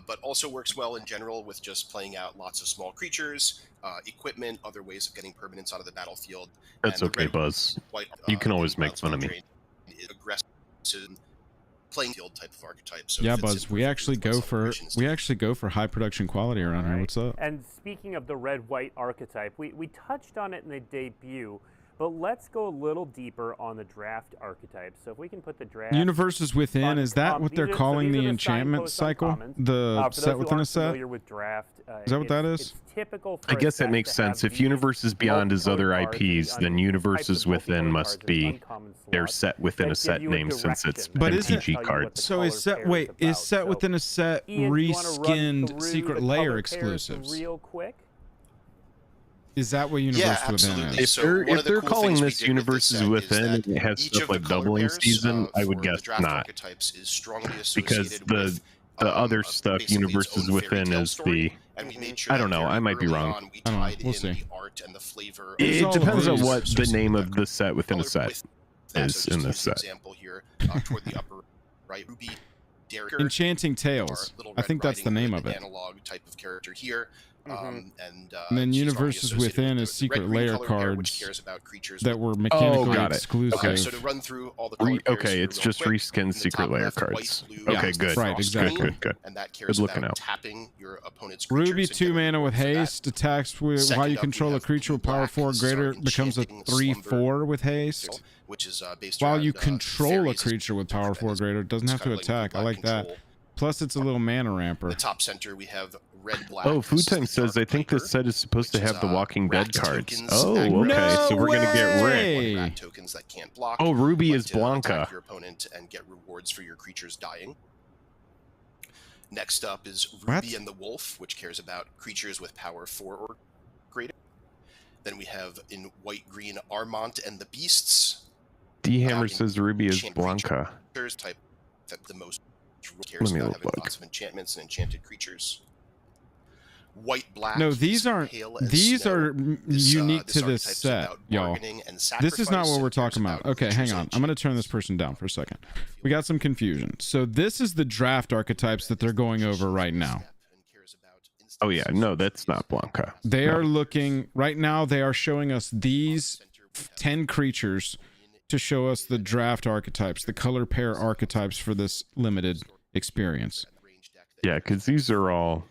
but also works well in general with just playing out lots of small creatures, equipment, other ways of getting permanents out of the battlefield. That's And the okay, red- Buzz. White, You can always make Wild fun of me. Drain is aggressive playing field type of archetype. So Yeah, it fits Buzz, in we perfectly actually go for high production quality around here. What's up? And speaking of the red-white archetype, we touched on it in the debut, but let's go a little deeper on the draft archetype. So if we can put the draft Universes Within, is that what they're calling the these are enchantment signposts cycle? uncommons. The For set those who within a aren't set? familiar with draft, Is that what that is? It's typical for I a guess set that makes to have sense. If these Universe is beyond his other multicolored cards in the IPs, then types Universes of Within multicolored must cards in be uncommon their slots set within that a give set you a name since it's direction. But isn't- MTG Tell you what cards. the So is color set pair wait is about. set So, within a set Ian, do you wanna run reskinned through secret the layer color pairs exclusives? real quick? Is that what Universe Yeah, Within absolutely. is? So one If of the they're cool calling things we this did with Universes set is Within that and it has each stuff of the like color doubling pairs, season, I would for the guess draft not. archetypes is strongly Because associated the with, other stuff, basically its Universes own Within fairy tale is story, the and we made sure I don't that know, very I might be early wrong. on, we I don't know, tied we'll in see. the art and the flavor. It's It all depends on loose. what the name of the set within a set With that, is so just in to this use an set. example here, toward the upper right, Ruby, Derrick, Enchanting our Tales. Little I Red think that's the Riding name Hood of it. analog type of character here. Mhm. And then she's Universes strongly Within associated is with the secret red-green layer color pair, which cards cares about creatures that with were mechanically got it. exclusive. Okay. So to run through all the color pairs Okay, here it's real just quick, in reskinned the secret top layer left, white, cards. blue, Okay, is good. Right, Frost exactly. Green, Good. and that cares Good looking about out. tapping your opponent's creatures Ruby and 2 getting mana with rewards for that. haste attacks with Second while you up, we control a have creature with power blue-black. 4 or This is our greater becomes a Enchanting 3/4 with haste. which is based While around, you control a fairies as creature with power 4 or and greater, it doesn't it's have to kinda like attack. I blue-black like that. control. Plus, it's a little mana In ramper. the top center, we have red-black. Oh, Food This is Time the says Dark I think Piper, this set is supposed to which have is, the Walking Dead rat cards. tokens, Oh, aggro okay. No So we're gonna get way! Rick. rat tokens that can't block. Oh, Ruby but is to attack Blanca. your opponent and get rewards for your creatures dying. Next up is Ruby What? and the Wolf, which cares about creatures with power 4 or greater. Then we have in white-green Armont and the Beasts. D-Hammer in says Ruby is enchant Blanca. Creatures type that the most cares me about having look. lots of enchantments and enchanted creatures. White-black. No, is these aren't. pale as These snow. are unique to this archetype is set, about y'all. bargaining and This is not sacrifice what we're and cares talking about. about Okay, hang creatures on. and I'm going to turn this person down for a second. We got some confusion. So this is the draft archetypes that they're going over right now. Oh yeah, no, that's not Blanca. They No. are looking right now. They are showing us these 10 creatures to show us the draft archetypes, the color pair archetypes for this limited experience. Yeah, because these are all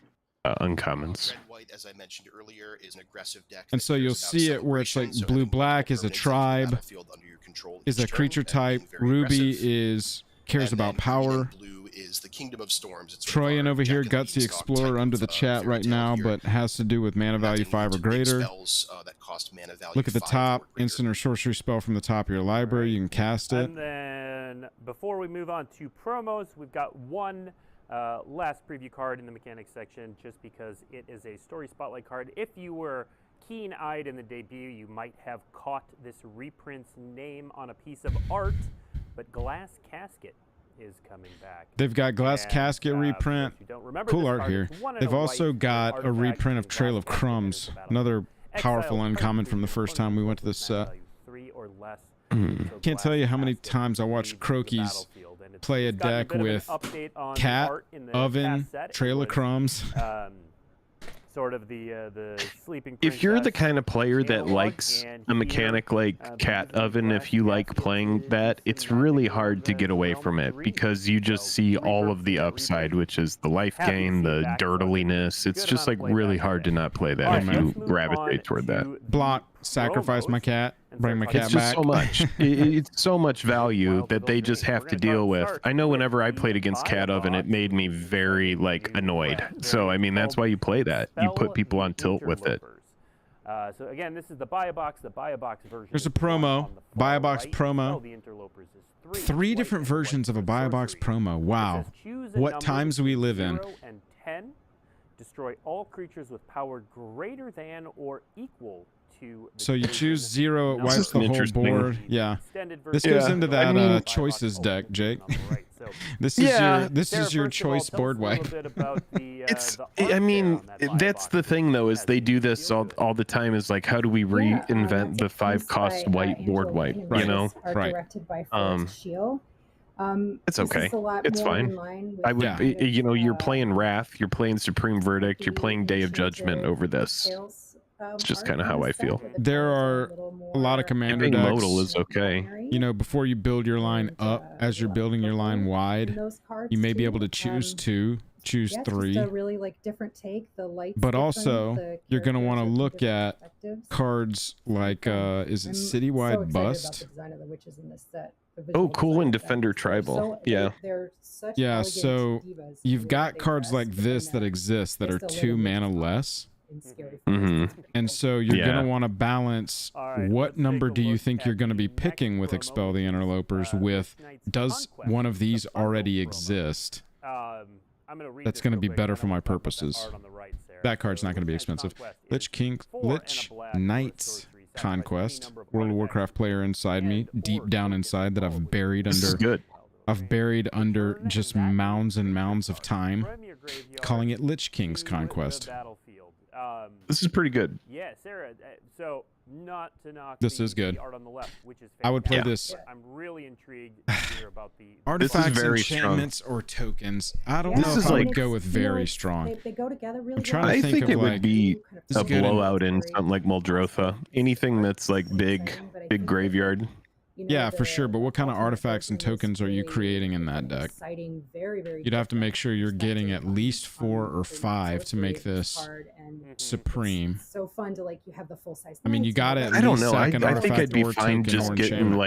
uncommons. Red-white, as I mentioned earlier, is an aggressive deck. And that so cares you'll about see it where it's like celebration, so blue having black is a permanents enter the tribe, battlefield under your control is each a turn creature and type. being very Ruby aggressive. is cares And about then green and power. blue is the Kingdom of Storms. It's sort of Troyan our over here, Jack and Gutsy Beanstalk Explorer type under of, the chat fairy right tale now, here. but has to do with mana value 5 or greater. Spells, that cost mana value Look at the 5 or top, greater. instant or sorcery spell from the top of your library. You can cast it. And then before we move on to promos, we've got one last preview card in the mechanics section just because it is a story spotlight card. If you were keen-eyed in the debut, you might have caught this reprint's name on a piece of art, but Glass Casket is coming back. They've got Glass And, Casket for reprint. those who don't remember Cool this art card, here. it's one in They've a also white got a artifact reprint of using Trail Glass of Casket Crumbs. enters the battle. Another powerful Exile uncommon target from the creature first time we went to this with mana set. value 3 or less. Can't tell you how many times I watched Croakies play a deck with Cat, Oven, Trail of Crumbs. Sort of the sleeping. If you're the Princess kind of player that analog, likes and a mechanic like Cat Oven, if you like playing that, it's really hard to get away from it because you just see all of the upside, which is the life gain, the dirtliness. It's just like really hard to not play that if you gravitate toward that. Block, sacrifice my cat, bring my cat It's just back. so much. It's so much value that they just have to deal with. I know whenever I played against Cat Oven, it made me very like annoyed. So I mean, that's why you play that. You put people on tilt with it. So again, this is the buy a box. The buy a box version. Here's a is the one promo. on the Buy a far box right. promo. Oh, the interlopers is 3 white different and versions white of a for buy a box sorcery. promo. It Wow. says, choose a What number times we live in. 0 and 10. Destroy all creatures with power greater than or equal to. The So you chosen choose 0, it number. wipes the whole Interesting. board. Yeah. Extended This version goes of into the that I mean- choices deck, Jake. on the right. So, This is Yeah. your this Sarah, is your first of all, choice tell us board a little wipe. bit about the, It's the art I there mean on that buy that's box. the thing though, is Has they it do this feel all, good? all the time, is like, how do we reinvent the 5 cost white board wipe, you Right. know? Right. Directed by Um, Shield. It's okay. It's fine. I would, Yeah. you know, you're playing Wrath, you're playing Supreme Verdict, you're playing Day of Judgment over this. It's just kind of how I feel. There are a lot of commander Being decks. modal is okay. You know, before you build your line up, as you're building your line wide, you may be able to choose two, choose three. Just a really like different take. The lights But different, also, the you're going to want to characters are from look different at perspectives. cards like, is it I'm so Citywide excited Bust? About the design of the witches in this set. The Oh, visual cool, design and of them. Defender They're Tribal. so- Yeah. They're such Yeah, elegant so divas in you've the way got they cards dress, like but this then that exist that are just a 2 little bit mana top less. in scary Mhm. forms. And so you're Yeah. going to want to balance All right, what let's number take a do you look think you're at going to the be next picking with promo, Expel the which is, Interlopers with, This Knight's does Conquest, one of these the bundle already promo. exist? I'm gonna read That's this gonna real be quick, better and for then my we'll talk about purposes. art on the right there. That card's not going to be Lich Knight's expensive. Conquest Lich is King, 4 and a Lich black for Knight's sorcery, sacrifice any Conquest, number of World of artifacts Warcraft player inside me, and deep or down tokens, inside that all I've with buried This is under, good. I've buried under Return just that mounds and creature mounds of card time, from your graveyard calling it Lich King's to the Conquest. battlefield. This is pretty good. Yeah, Sarah. So not to knock This the, is good. the art on the left, which is I would play fantastic. this. I'm really intrigued to hear about the Artifacts, very strong. enchantments, or tokens. I don't Yeah, know This if is I would like- go with You know, very it's- strong. They go together really I'm trying well. to I think think of it would like be This a is good in- blowout in something like Muldrotha. Anything that's like big graveyard. Yeah, for sure, but what kind of artifacts and tokens are you creating in that deck? Exciting, very, very You'd have to make sure you're getting at perspective least 4 or on 5 to make sorcery this card, and supreme. it's so fun to like you have the full size. I mean, you got to it. at I don't least know. sack an I think artifact I'd be or fine token just or getting enchantment.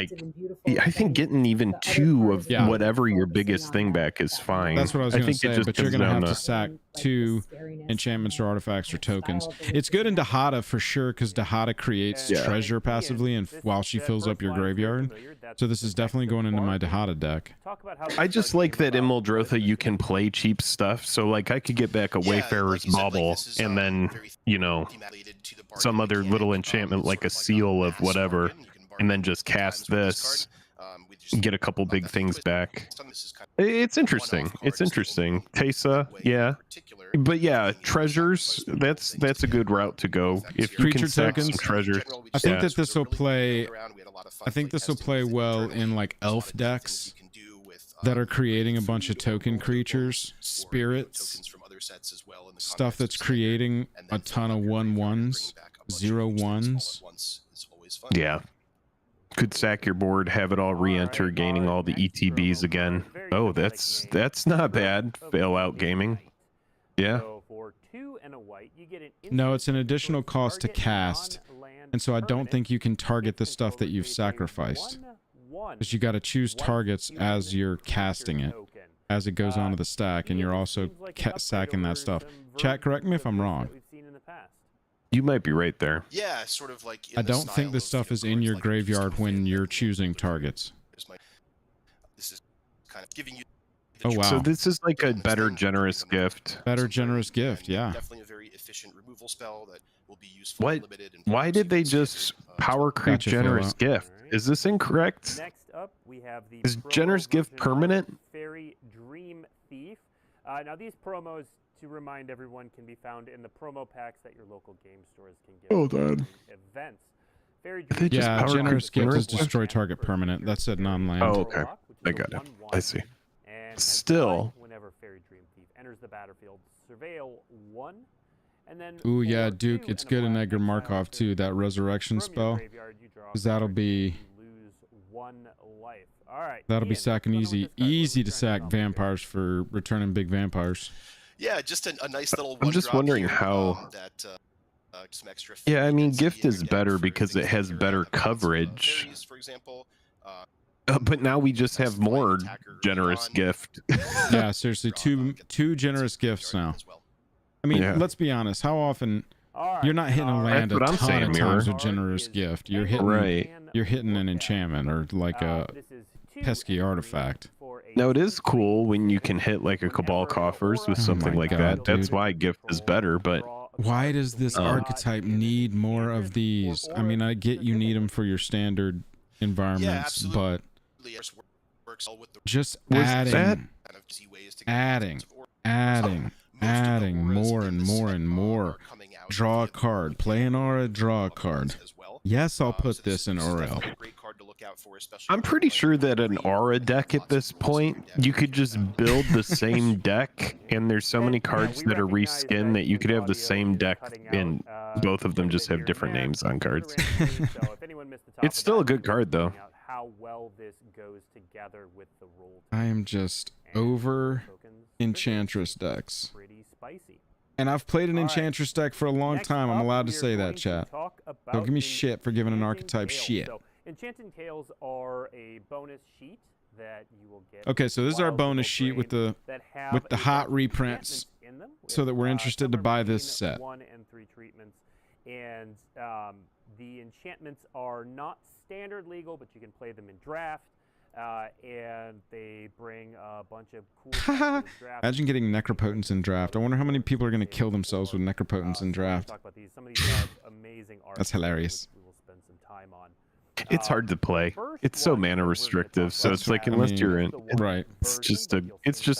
like. I think getting even 2 of Yeah. whatever your biggest thing back is fine. That's what I was I going to think it say, just but you're comes going to down have to to- sack 2 enchantments or artifacts or tokens. It's good in Dahada for sure, because Dahada creates Yeah. treasure passively and while she fills up your graveyard. So this is definitely going into my Dahada deck. I just like that in Muldrotha you can play cheap stuff. So like I could get back a Yeah, Wayfarer's like you said, like, Bauble this is, and then, very you know, thematic to the bargain some other mechanic, little enchantment like sort a of seal a of mass whatever, bargain. You can bargain and then just 3 times cast with this, card, with just get a couple like big a things twist. back. This is kind It's of interesting. one-off It's cards that interesting. only Teysa, way yeah. in particular, But yeah, being able to treasures, sacrifice that's a good route to go. If you Creature can stack some tokens. treasures. I think Yeah. that this will play. I think this will play well in like elf decks that are creating a bunch of token creatures, spirits, stuff that's creating a ton of 1/1s, 0/1s. Yeah. Could sack your board, have it all re-enter, gaining all the ETBs again. Oh, that's not bad. Fail out gaming. Yeah. So for 2 and a white, you get an No, instant it's an additional target cost to cast, non-land and so I don't permanent think you can target the with stuff that controller you've creates a sacrificed. 1/1 Because you got to choose once targets you as create you're a creature casting it, token. as it goes onto the stack, and Yeah, you're this also seems like an upgrade sacking over that stuff. some Chat, correct me if versions I'm of this wrong. that we've seen in the past. You might be right there. Yeah, sort of like. I don't think this stuff is in your graveyard when you're choosing targets. This is kind of giving you. Oh, wow. So this is like a better generous gift. Better generous gift, yeah. Definitely a very efficient removal spell that will be useful. What? Limited and Why did they just power creep Gotcha, generous Phil. gift? Is this incorrect? Next up, we have the Is promo generous gift version of permanent? Fairy Dream Thief. Now these promos, to remind everyone, can be found in the promo packs that your local game stores can get. Oh, for God. Events. Fairy They Dream just Yeah, power generous creep gift is generous? destroy target permanent. That's at non-land. Oh, okay. Warlock, which is I a got it. 1/1, I see. and has Still. one whenever Fairy Dream Thief enters the battlefield, surveil 1, and then Ooh, yeah, for Duke, 2 it's and a good in black, Edgar exile Markov a too, creature that resurrection from your spell. graveyard, you draw a 'Cause that'll card, be- you lose 1 life. All right, That'll be Ian, sacking what's going on easy. with this card? What are we Easy to trying sack accomplish here? vampires for returning big vampires. Yeah, just a nice little. I'm just one-drop wondering here, how- that some extra. Yeah, I mean, density gift in your is deck better for because things it like has your better events, coverage. fairies, for example. But now we just have Justifying more attacker early generous on. gift. Yeah, seriously, Draw, get two the generous basic gifts yard now. as well. I mean, Yeah. let's be honest. How often All right, you're not hitting a all right. land a That's what I'm ton saying, of Mirror. times with generous gift. You're hitting Right. You're hitting an enchantment or like a This is 2 pesky and a green artifact. for a Now it is 2/3. cool when you can hit like a Cabal Coffers with Oh something my like God, that. That's dude. why gift is better. But why does this Um, archetype need more of these? I mean, I get you need them for your standard environments, absolutely. but It works well with the just Was adding, that- kind of easy ways to get adding, lots of auras. adding, Most of the adding auras more in and this more set and are more. coming out Draw a via the card, play an aura, draw a card. as well. Yes, I'll So put this in is Orel. definitely a great card to look look out for, especially. I'm pretty sure that an aura deck at this point, you could just build the same deck, and there's so many cards that are reskinned that you could have the same deck, and both of them just have different names on cards. It's still a good card, though. How well this goes together with the roll. I am just over Enchantress decks. Pretty spicy. And I've played an All right. Enchantress deck for a long Next time. I'm up, allowed to we are say going that, chat. talk Don't about give me shit for giving an Enchanting archetype Tales. shit. So, Enchanting Tales are a bonus sheet that you will get. Okay, so this is our while bonus Eldraine sheet with the that have with the a hot bunch of reprints, enchantments in them, so that we're interested to some are buy this main set. 1 and 3 treatments, and the enchantments are not standard legal, but you can play them in draft. And they bring a bunch of cool stuff to the draft. Imagine getting Necropotence in draft. I wonder how many people are going to kill themselves with Necropotence in draft. Talk about these. Some of these have amazing art. That's hilarious. We will spend some time on. It's hard to play. It's so mana restrictive, so it's like unless you're in, Right. it's just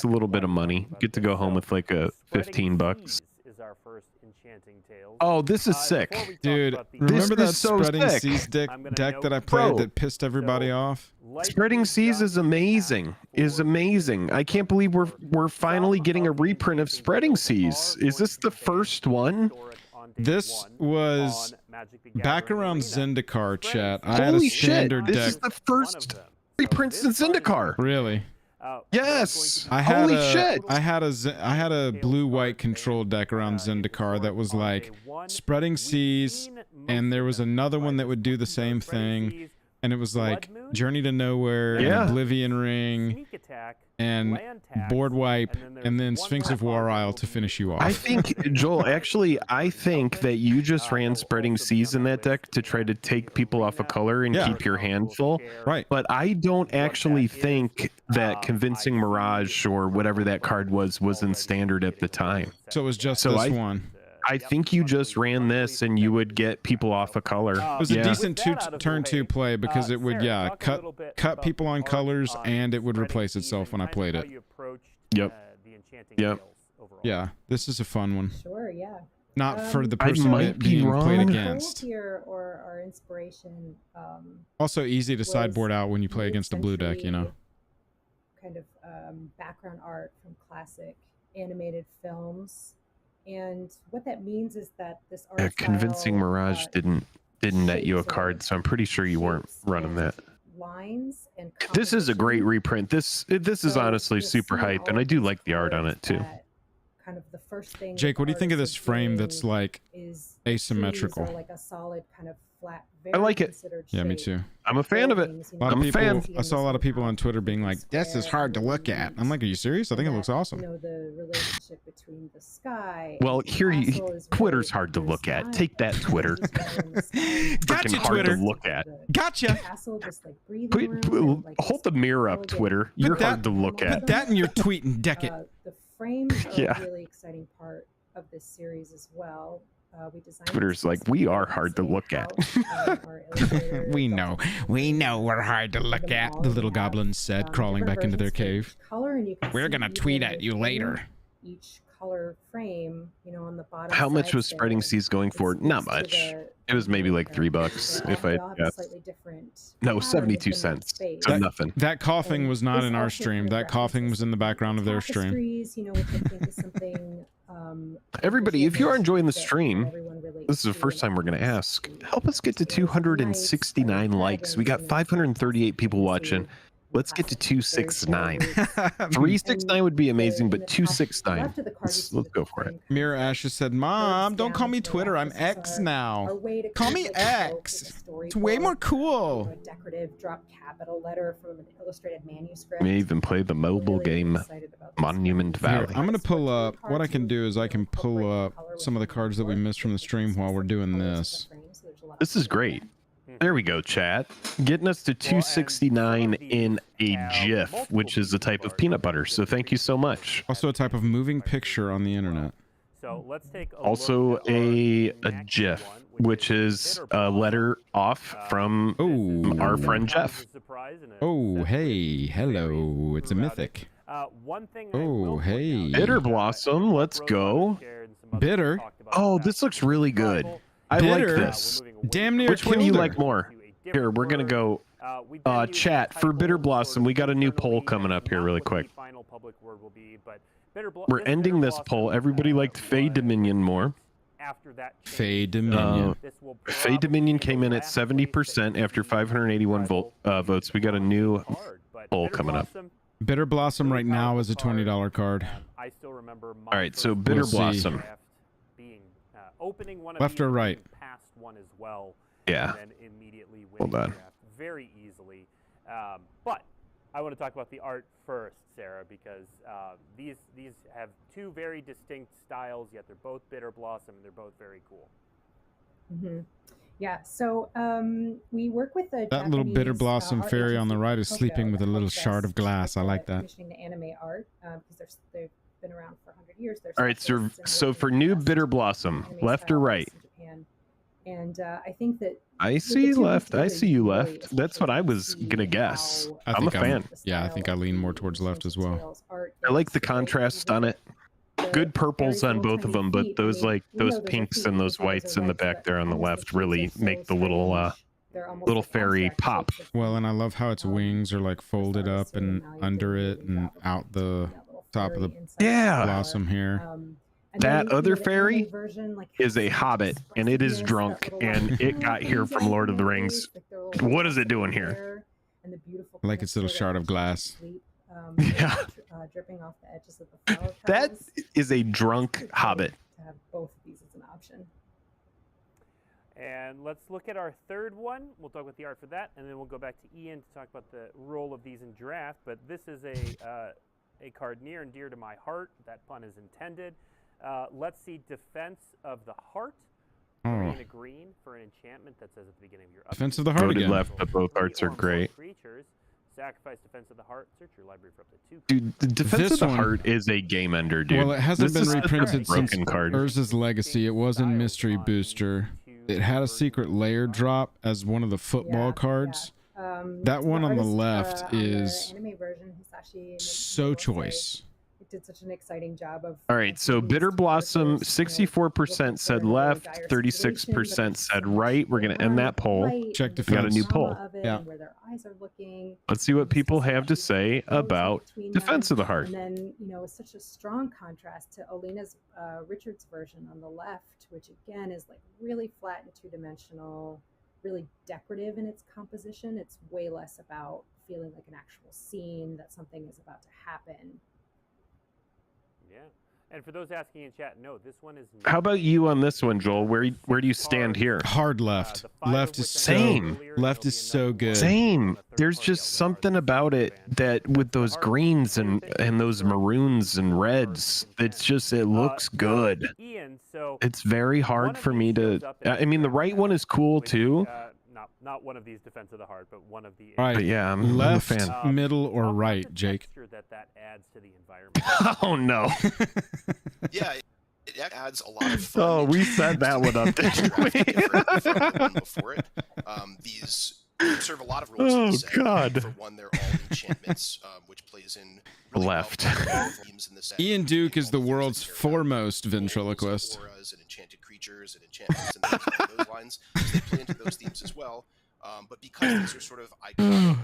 a little bit of money. Get to go home with like a $15. Is our first Enchanting Tales. Oh, this is sick. Before we talk Dude, about the- remember that is so Spreading sick. Seas deck I'm gonna that I note- played Bro. that pissed everybody So, off? like Spreading we've Seas done is in the amazing. past Is for amazing. I can't believe we're finally some getting a of the reprint of Enchanting Spreading Tales Seas. are Is this the going to be first one? historic on day This one was on Magic the back Gathering around Arena. Zendikar, Spreading chat. I Seas had a Holy shit, standard this deck. is the one first of them. reprints in this one is- Zendikar. Really? Yes. I had Holy a shit. I had a blue-white control deck around Zendikar that was like Spreading Seas, and there was another one that would do the same thing, and it was like Journey to Nowhere, and Yeah. Oblivion Ring, and Board Wipe, and then Sphinx of War Isle to finish you off. I think, Joel, actually, I think that you just ran Spreading Seas in that deck to try to take people off of color and Yeah. keep your hand full. Right. But I don't actually think that Convincing Mirage or whatever that card was in standard at the time. So it was just So this I- one. I think you just ran this and you would get people off of color. It was a Yeah. decent turn two play because it would cut people on colors, and it would replace itself when I played it. Yep. Yep. Yeah, this is a fun one. Sure, yeah. Not for the I person might it be being played wrong. against. Here or our inspiration. Also easy to was sideboard out when you play against a blue deck, you know. Kind of background art from classic animated films, and what that means is that this art Convincing style, Mirage didn't net you a card, so I'm pretty sure you weren't shapes running that. and lines and This is a great composition. reprint. This is So honestly you'll super see hype, all and I of do these like the art on cards it too. that Kind of the first thing Jake, that what do you think of this artists are frame doing that's like is asymmetrical? trees are like a solid kind of flat. I like it. considered Yeah, me shape. too. I'm a fan of it. Buildings, you A lot know, of I'm a fan. people, I saw a lot of people on Twitter being like, "This is hard to look at." I'm like, "Are you serious? I think it looks awesome." You know, the relationship between the sky. Well, and the here you, castle is Twitter's really- hard to there's look at. not Take that, a Twitter. detail in the sky. Gotcha, Freaking hard to Twitter. look at. The Gotcha. castle just, like, breathing Put, room and, like, hold the mirror up, building. Twitter. You're that- hard to look Put at. Put that in your tweet and deck it. The frames are Yeah. a really exciting part of this series as well. We designed Twitter's this like, we are specifically hard to to look at. our illustrator, We Dr. know. Jason We Lee, know we're hard to look them at, all. the We little have, goblin said, crawling different back into their versions for cave. each color, and you can We're see gonna tweet even at you within later. Each color frame, you know, on the bottom. How much sides was Spreading there, Seas going it for? Not speaks to much. the It was maybe like character. $3 They if I all had have a guessed. slightly different No, pattern 72 within that cents. space. So nothing. That coughing And was not this in our also stream. kind of That coughing was in the background of their stream. tapestries, you know, which I think is something. Everybody, if you are enjoying the that stream, everyone relates this is the to first and time we're going to can ask. see. Help us get to 269 likes. We got 538 people watching. Let's get to 269. 369 would be amazing, but 269. Let's go for it. Mirror Ashes said, "Mom, don't call me Twitter. I'm X now. Call me X. It's way more cool." A decorative drop capital letter from an illustrated manuscript. May even play the mobile game Monument Here, Valley. I'm gonna pull up. What I can do is I can pull up some of the cards that we missed from the stream while we're doing this. This is great. There we go, chat. Getting us to 269 in a GIF, which is a type of peanut butter. So thank you so much. Also a type of moving picture on the internet. So let's take a Also look at a our next GIF, one, which is a letter off from Oh. our friend Jeff. Oh, hey, hello. It's a mythic. One thing Oh, hey. Bitter Blossom, let's go. Bitter? Oh, this looks really good. I Bitter? like this. Damn near Which one do you killed her. like more? Here, we're gonna go. We've been using Chat, for titles Bitter sort Blossom, of we got a new internally, poll coming up here not really what the quick. final public word will be, but We're ending this Bitter poll. Blossom, Everybody liked Fey was Dominion more. After that change. Fey Dominion. This will Fey probably Dominion be came the in at last place that 70% after the 581 rival votes. We got a new card, but poll Bitter coming up. Blossom, Bitter Blossom really right now is a powerful $20 card. I still remember my All right, so first Bitter We'll see. Blossom. draft being opening one of Left these or and right? being past one as well. Yeah. And then immediately Hold winning on. the draft very easily. But I want to talk about the art first, Sarah, because these have two very distinct styles, yet they're both Bitter Blossom and they're both very cool. Mm-hmm. Yeah, so we work with a That little Bitter Japanese, Blossom art fairy on the agency right is called sleeping Toko with a that little helps shard us of glass. I with like that. commissioning the anime art because they've been around for 100 years. They're All right, specialists in so working for with new best Bitter Blossom, anime left or right? stylists in Japan. And I think that I with see the two left. I together, see you you really left. That's what I was see gonna guess. how I'm a think I'm- fan. the Yeah, I style think I of lean more the towards left as well. Enchanted Tales art I like is. the They contrast on it. the Good purples very on little both of tiny them, but feet. those I mean, like we know those those are pinks feet and because those that is whites their in the legs, back but there on the because the left feet really are so make the little strange, they're almost little like fairy abstract pop. shapes of Well, feet. and I love how its wings are like folded artists up and really under did a it really and good job of out the doing that little top of the fairy inside Yeah. the blossom here. flower. And That then, other the fairy anime version, like, is has a some hobbit, and it is expressiveness, drunk, that little, and like, it got here things from on Lord of the their Rings. face, like their little What is it tucks in doing their here? hair, and the beautiful Like kind its of little sort shard of enchanted glass. sleep, Yeah. dripping off the edges of the flower That petals. is a It's drunk pretty cool hobbit. to have both of these as an option. And let's look at our third one. We'll talk about the art for that, and then we'll go back to Ian to talk about the role of these in draft. But this is a card near and dear to my heart. That pun is intended. Let's see Defense of the Heart. Oh, Green for an enchantment that says at the beginning of your Defense of upkeep, the Heart Voted again. left, but both three arts are or more great. Creatures. Sacrifice Defense of the Heart. Search your library for up to 2. Dude, the Defense This of the one- Heart is a game ender, dude. Well, it hasn't This been is such a reprinted since broken card. Urza's Legacy. It was in Mystery Booster. It had a secret layer drop as one of the football cards. That one on the left is anime version, Hisashi so Miyamoto, choice. it did such an exciting job of. All right, so Bitter Blossom, 64% said left, 36% said right. We're going to end that poll. Check We got a new defense. poll. Yeah. Where their eyes are looking. Let's see what people have to say about between Defense of the Heart. And then, it's such a strong contrast to Alina's Richards version on the left, which again is like really flat and two-dimensional, really decorative in its composition. It's way less about feeling like an actual scene that something is about to happen. Yeah. And for those asking in chat, no, this one is not. How about you on this one, Joel? Where do you stand here? Hard left. The five Left of is which I so Same. mentioned earlier, left there'll is be so another good. one Same. on the There's third-party just Eldar something art about it band. that with those Art greens and representation those for maroons and art reds, it's just it now, looks good. Ian, so It's very one hard of for me these to. shows up in I mean, the right one is cool which, too. Not one of these Defense of the Heart, but one of the. All right. But yeah, I'm a Left, fan. middle, or How about right, the Jake? texture that adds to the environment. Oh no. Yeah, it adds a lot of fun. Oh, we set that one up, didn't we? Before it. These serve a lot of roles. Oh, in the set. God. For one, they're all enchantments, which plays in really Left. Well with all the themes in the set. Ian Duke is the All themes world's that care about foremost roles, ventriloquist. Auras and enchanted creatures and enchantments and things along those lines. So they play into those themes as well. But because these are sort of iconic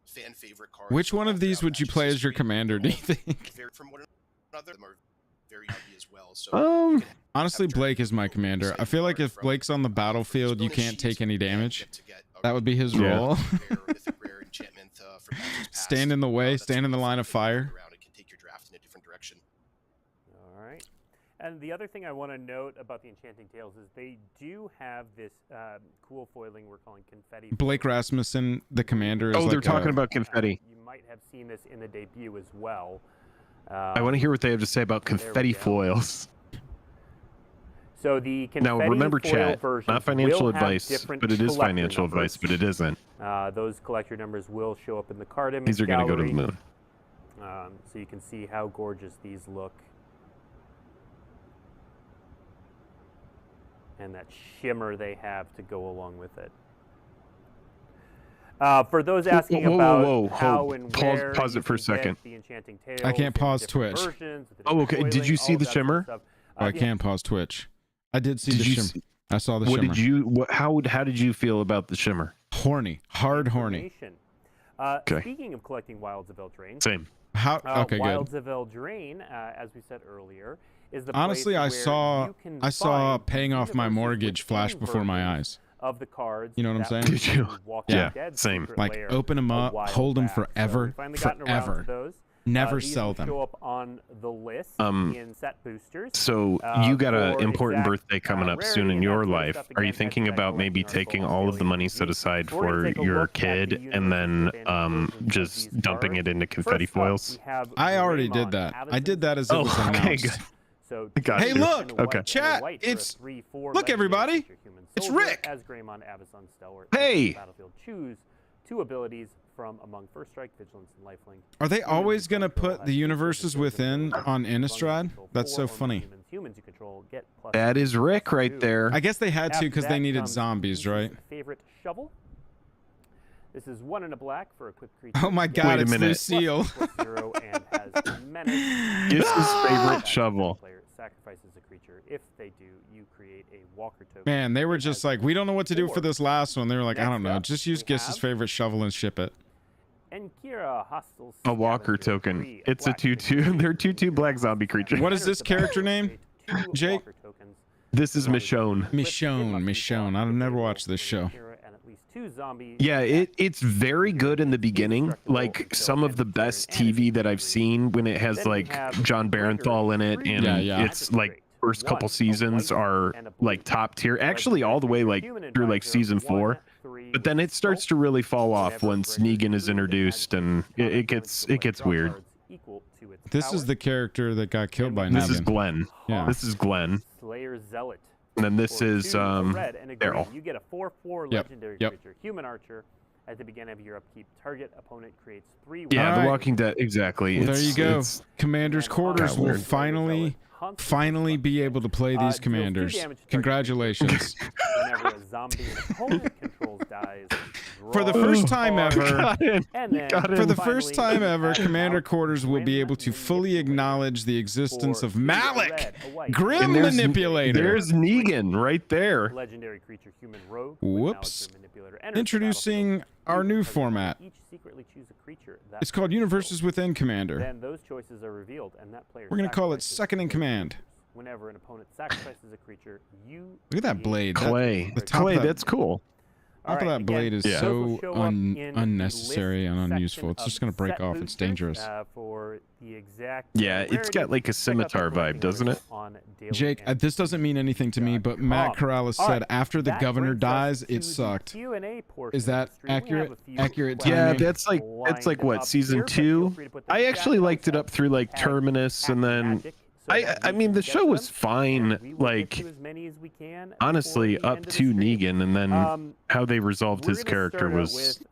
fan favorite cards. Which one of these would you play as your commander, do you think? From one another, them are very heavy as well. So Um, Honestly, Blake is my commander. I feel like if Blake's on the battlefield, you can't take any damage. That would be his Yeah. role. rare enchantment from Magic's past. Stand in the way, That's stand in the really line of fun to fire. move around. It can take your draft in a different direction. All right. And the other thing I want to note about the Enchanting Tales is they do have this cool foiling we're calling confetti. Blake foiling. Rasmussen, the commander, is oh, they're like talking a, about confetti. You might have seen this in the debut as well. I want to hear what they have to say about there we confetti go. foils. So the confetti Now, remember, foil chat, versions not financial will have advice, different but it is collector financial advice, but numbers. it isn't. Those collector numbers will show up in the card image These are going to go to the gallery. moon. So you can see how gorgeous these look. And that shimmer they have to go along with it. For those asking whoa, about whoa, how hold. and Pause- where pause you it for a can get second. the Enchanting Tales I can't and the pause different Twitch. versions, the Oh, different okay. Did foiling, you see all the that sort of shimmer? stuff. Oh, I Yeah. can pause Twitch. I did see Did the you shimmer. see- I saw the What shimmer. did you? How did you feel about the shimmer? Horny. Hard horny. information. Okay. Speaking of collecting Wilds of Eldraine, Same. How? Okay, good. Wilds of Eldraine, as we said earlier, is the Honestly, place I where saw you can I find paying off my universes mortgage within flash before my versions eyes. of the cards. You know what I'm that saying? were Did you? in Walking Yeah, Dead same. Secret Like Lair open them a up, while hold them back. So forever, we finally gotten around to forever. those. Never These sell will them. show up on the list in set boosters. So you got an for important exact, birthday coming up soon rarity in and your that sort of life. stuff. Are you Again, thinking head to that about maybe collecting taking article on all of the Daily money MTG. set aside So we're gonna for take a your look at the kid universes and then within versions of just these dumping cards. it into confetti First up, foils? we have I already Greymon did that. I did Avacyn. that as it was Oh, okay, announced. good. So Got Hey, you. look! and a white Okay. and a Chat, white for it's- a 3/4 look, legendary everybody! creature, human It's soldier, Rick! As Greymon Avacyn Stellar. Hey! Battlefield. Choose 2 abilities from among First Strike, Vigilance, and Lifelink. Are they Humans always you gonna control put have the 2 universes choices within abilities. on As long as you Innistrad? control That's 4 so or more funny. Humans you control get +2, That is Rick right +2. there. I guess they had to After because they that needed comes zombies, Lisa's right? Favorite shovel. This is 1 and a black for a quick creature. Oh my Get God, Wait a it's minute. Lucille. +0 and has menace. This is Ah! favorite shovel. Player sacrifices a creature. If they do, you create a walker token. Man, they were It just has like, we don't know what to do for this last one. They were like, I Next don't know, up, just use we Giss's have- favorite shovel and ship it. Enkira Hostile A walker Scavenger, token. 3, It's a black 2/2. They're 2/2 black zombie creature. What is this character name, Create 2 Jake? walker tokens. This is Michonne. Michonne. I've never watched this show. And at least 2 zombies. Yeah, it's very good in the beginning. Like some of the best TV that I've seen when it has like John Barenthal in it, and Yeah. it's like first couple seasons are like top tier. Actually, all the way like through like season 4. But then it starts to really fall off once Negan is introduced, and it gets weird. This is the character that got killed by This is Negan. Glenn. Yeah. This is Glenn. Slayer Zealot. And then this For is 2, a red and a green. Daryl. You get a 4/4 Yep, legendary yep. creature, human archer. At the beginning of your upkeep, target opponent creates 3. Yeah, Alright. The Walking Dead. Exactly. Well, there you go. It's- Commander's quarters Got will weird. finally be able to play these deals 2 commanders. damage to target Congratulations. Whenever a zombie an opponent controls dies, For the draw first a time card. ever, Got it. And then Got it. for the finally, first time ever, add Commander out Quarters will be Grim able to fully Manipulator. acknowledge the existence For of 2, a Malik, red, a white, Grim And there's- Manipulator. There's Negan right there. legendary creature, human rogue. who Whoops. acknowledges Grim Manipulator, enters the Introducing battlefield. our You, new as a player, format. each secretly choose a creature that It's called player Universes controls. Within Commander. Then those choices are revealed, and that player. We're gonna call it sacrifices Second in those Command. creatures. Whenever an opponent sacrifices a creature, you Look at that create blade. That- Clay. the top of Clay, that- that's cool. Top of that blade is Yeah. so unnecessary and unuseful. It's just gonna break off. It's dangerous. For the exact, Yeah, it's got like a scimitar vibe, doesn't it? Jake, this doesn't mean anything to me, but Matt Corrales said after the governor dies, it sucked. Is that accurate? Accurate Yeah, timing? that's like what, season 2? I actually liked it up through like Terminus, and then I mean the show was fine, like honestly up to Negan, and then how they resolved his character was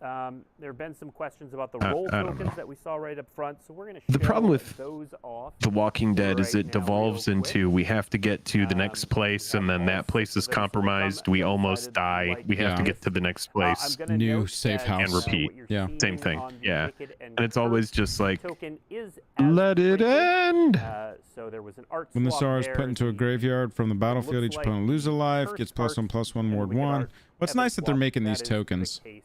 there have been some questions about the I roll don't tokens know. that we saw right up front, so we're going to The problem with those off. The Walking Dead is right it now, devolves real into quick. we have to get to the next place, and then that place is compromised. We almost die. We have to get to the next place. New safe house. And repeat. Yeah. Same thing. Yeah. And it's always just like, let let it end. So there was an art When the swap star is there. put into a The- graveyard from the battlefield, looks each like opponent loses a the life, first gets art +1/+1 and ward wicked 1. art What's have been nice that they're swapped. making That these is the tokens. case.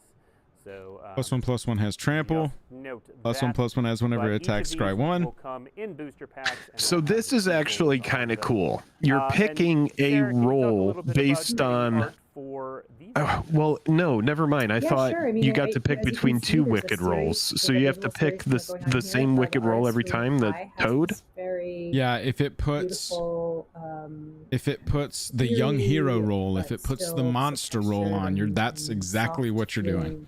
So, +1/+1 has trample. just note +1/+1 has whenever but it each of attacks these scry 1. will come in booster packs and So will have this the is symbols actually on kind of them. cool. You're And picking a Sarah, can you talk role little bit based about on. art for these Well, no, never mind. I Yeah, thought sure. I mean, you got to as pick you can between see, 2 there's a wicked series, rolls, there's so a you have to visual pick series the going on here. same wicked roll every time. The toad. Yeah, if it puts the young hero roll, if it puts the monster roll on, that's exactly what you're doing.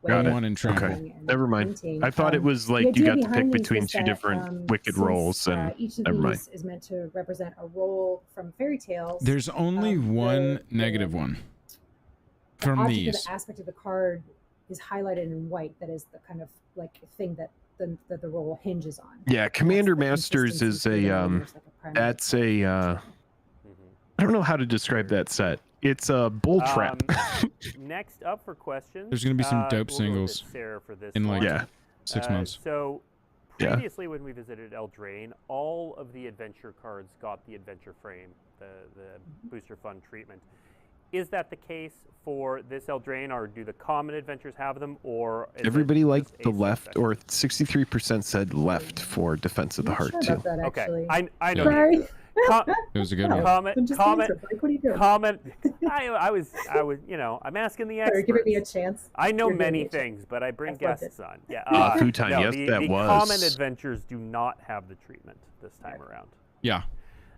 Got it. One in trample. Okay, never mind. I thought it was like you got to pick between 2 different wicked rolls, and each of never mind. these is meant to represent a role from fairy tales. There's only one negative one from these. The aspect of the card is highlighted in white. That is the kind of like thing that the role hinges on. Yeah, Commander That's the Masters is consistency a when there's like a primary that's a I don't know how to describe that set. It's a bull trap. Next up for questions. There's gonna be some dope we'll go with singles Sarah for this in like one. Yeah. 6 months. So Yeah. previously, when we visited Eldraine, all of the adventure cards got the adventure frame, the booster fund treatment. is that the case for this Eldraine, or do the common adventures have them, or is Everybody it liked just the a left, subset? or 63% said left for Defense of the Not Heart sure too. about that, Okay, actually. I know. Sorry. It was a good one. Comment, I'm just comment, answer, Blake. What are you doing? comment. I was, I'm asking the Sorry, experts. giving me a chance. I know You're giving many me a chance. things, but I bring I plugged guests on. Yeah. Food Time, no, yes, the, that the was. common adventures do not have the treatment this time around. Yeah.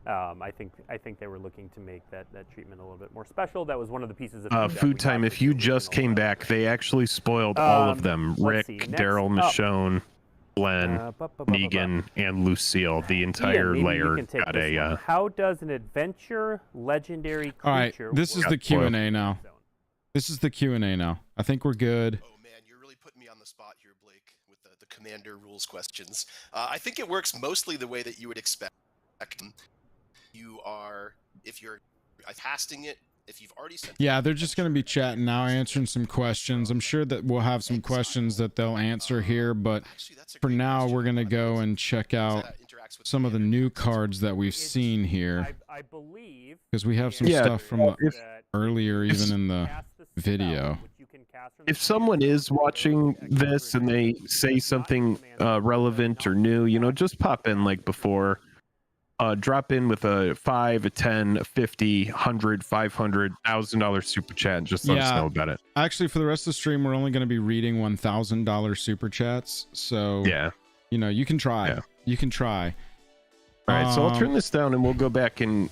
I think they were looking to make that treatment a little bit more special. That was one of the pieces of feedback Food we Time, got if for you the just original came back, they actually spoiled all of them. let's Rick, see, next Daryl, up. Michonne, Glenn, Negan, and Lucille. The entire Ian, maybe layer you can take got this one. a... How does an adventure legendary All right. creature This is work? the spoiled. Q&A now. This is the Q&A now. I think we're good. Oh man, you're really putting me on the spot here, Blake, with the commander rules questions. I think it works mostly the way that you would expect. If you're casting it, if you've already sent. Yeah, they're just going to be chatting now, answering some questions. I'm sure that we'll have some questions that they'll answer here, but Actually, that's a for great now, question. we're going to go and check out That interacts with some of the commander new decks. cards that we've seen here, I believe because we have some Yeah, stuff from the that earlier, even in the cast the spell, video. which you can cast from the If someone is command watching zone, this and they say something relevant or new, you know, just pop in like before. Drop in with a 5, a 10, a 50, 100, 500, $1,000 super chat and just let us Yeah. know about it. Actually, for the rest of the stream, we're only going to be reading $1,000 super chats. So, Yeah. you know, you can try. Yeah. You can try. All right, so I'll turn this down and we'll go back and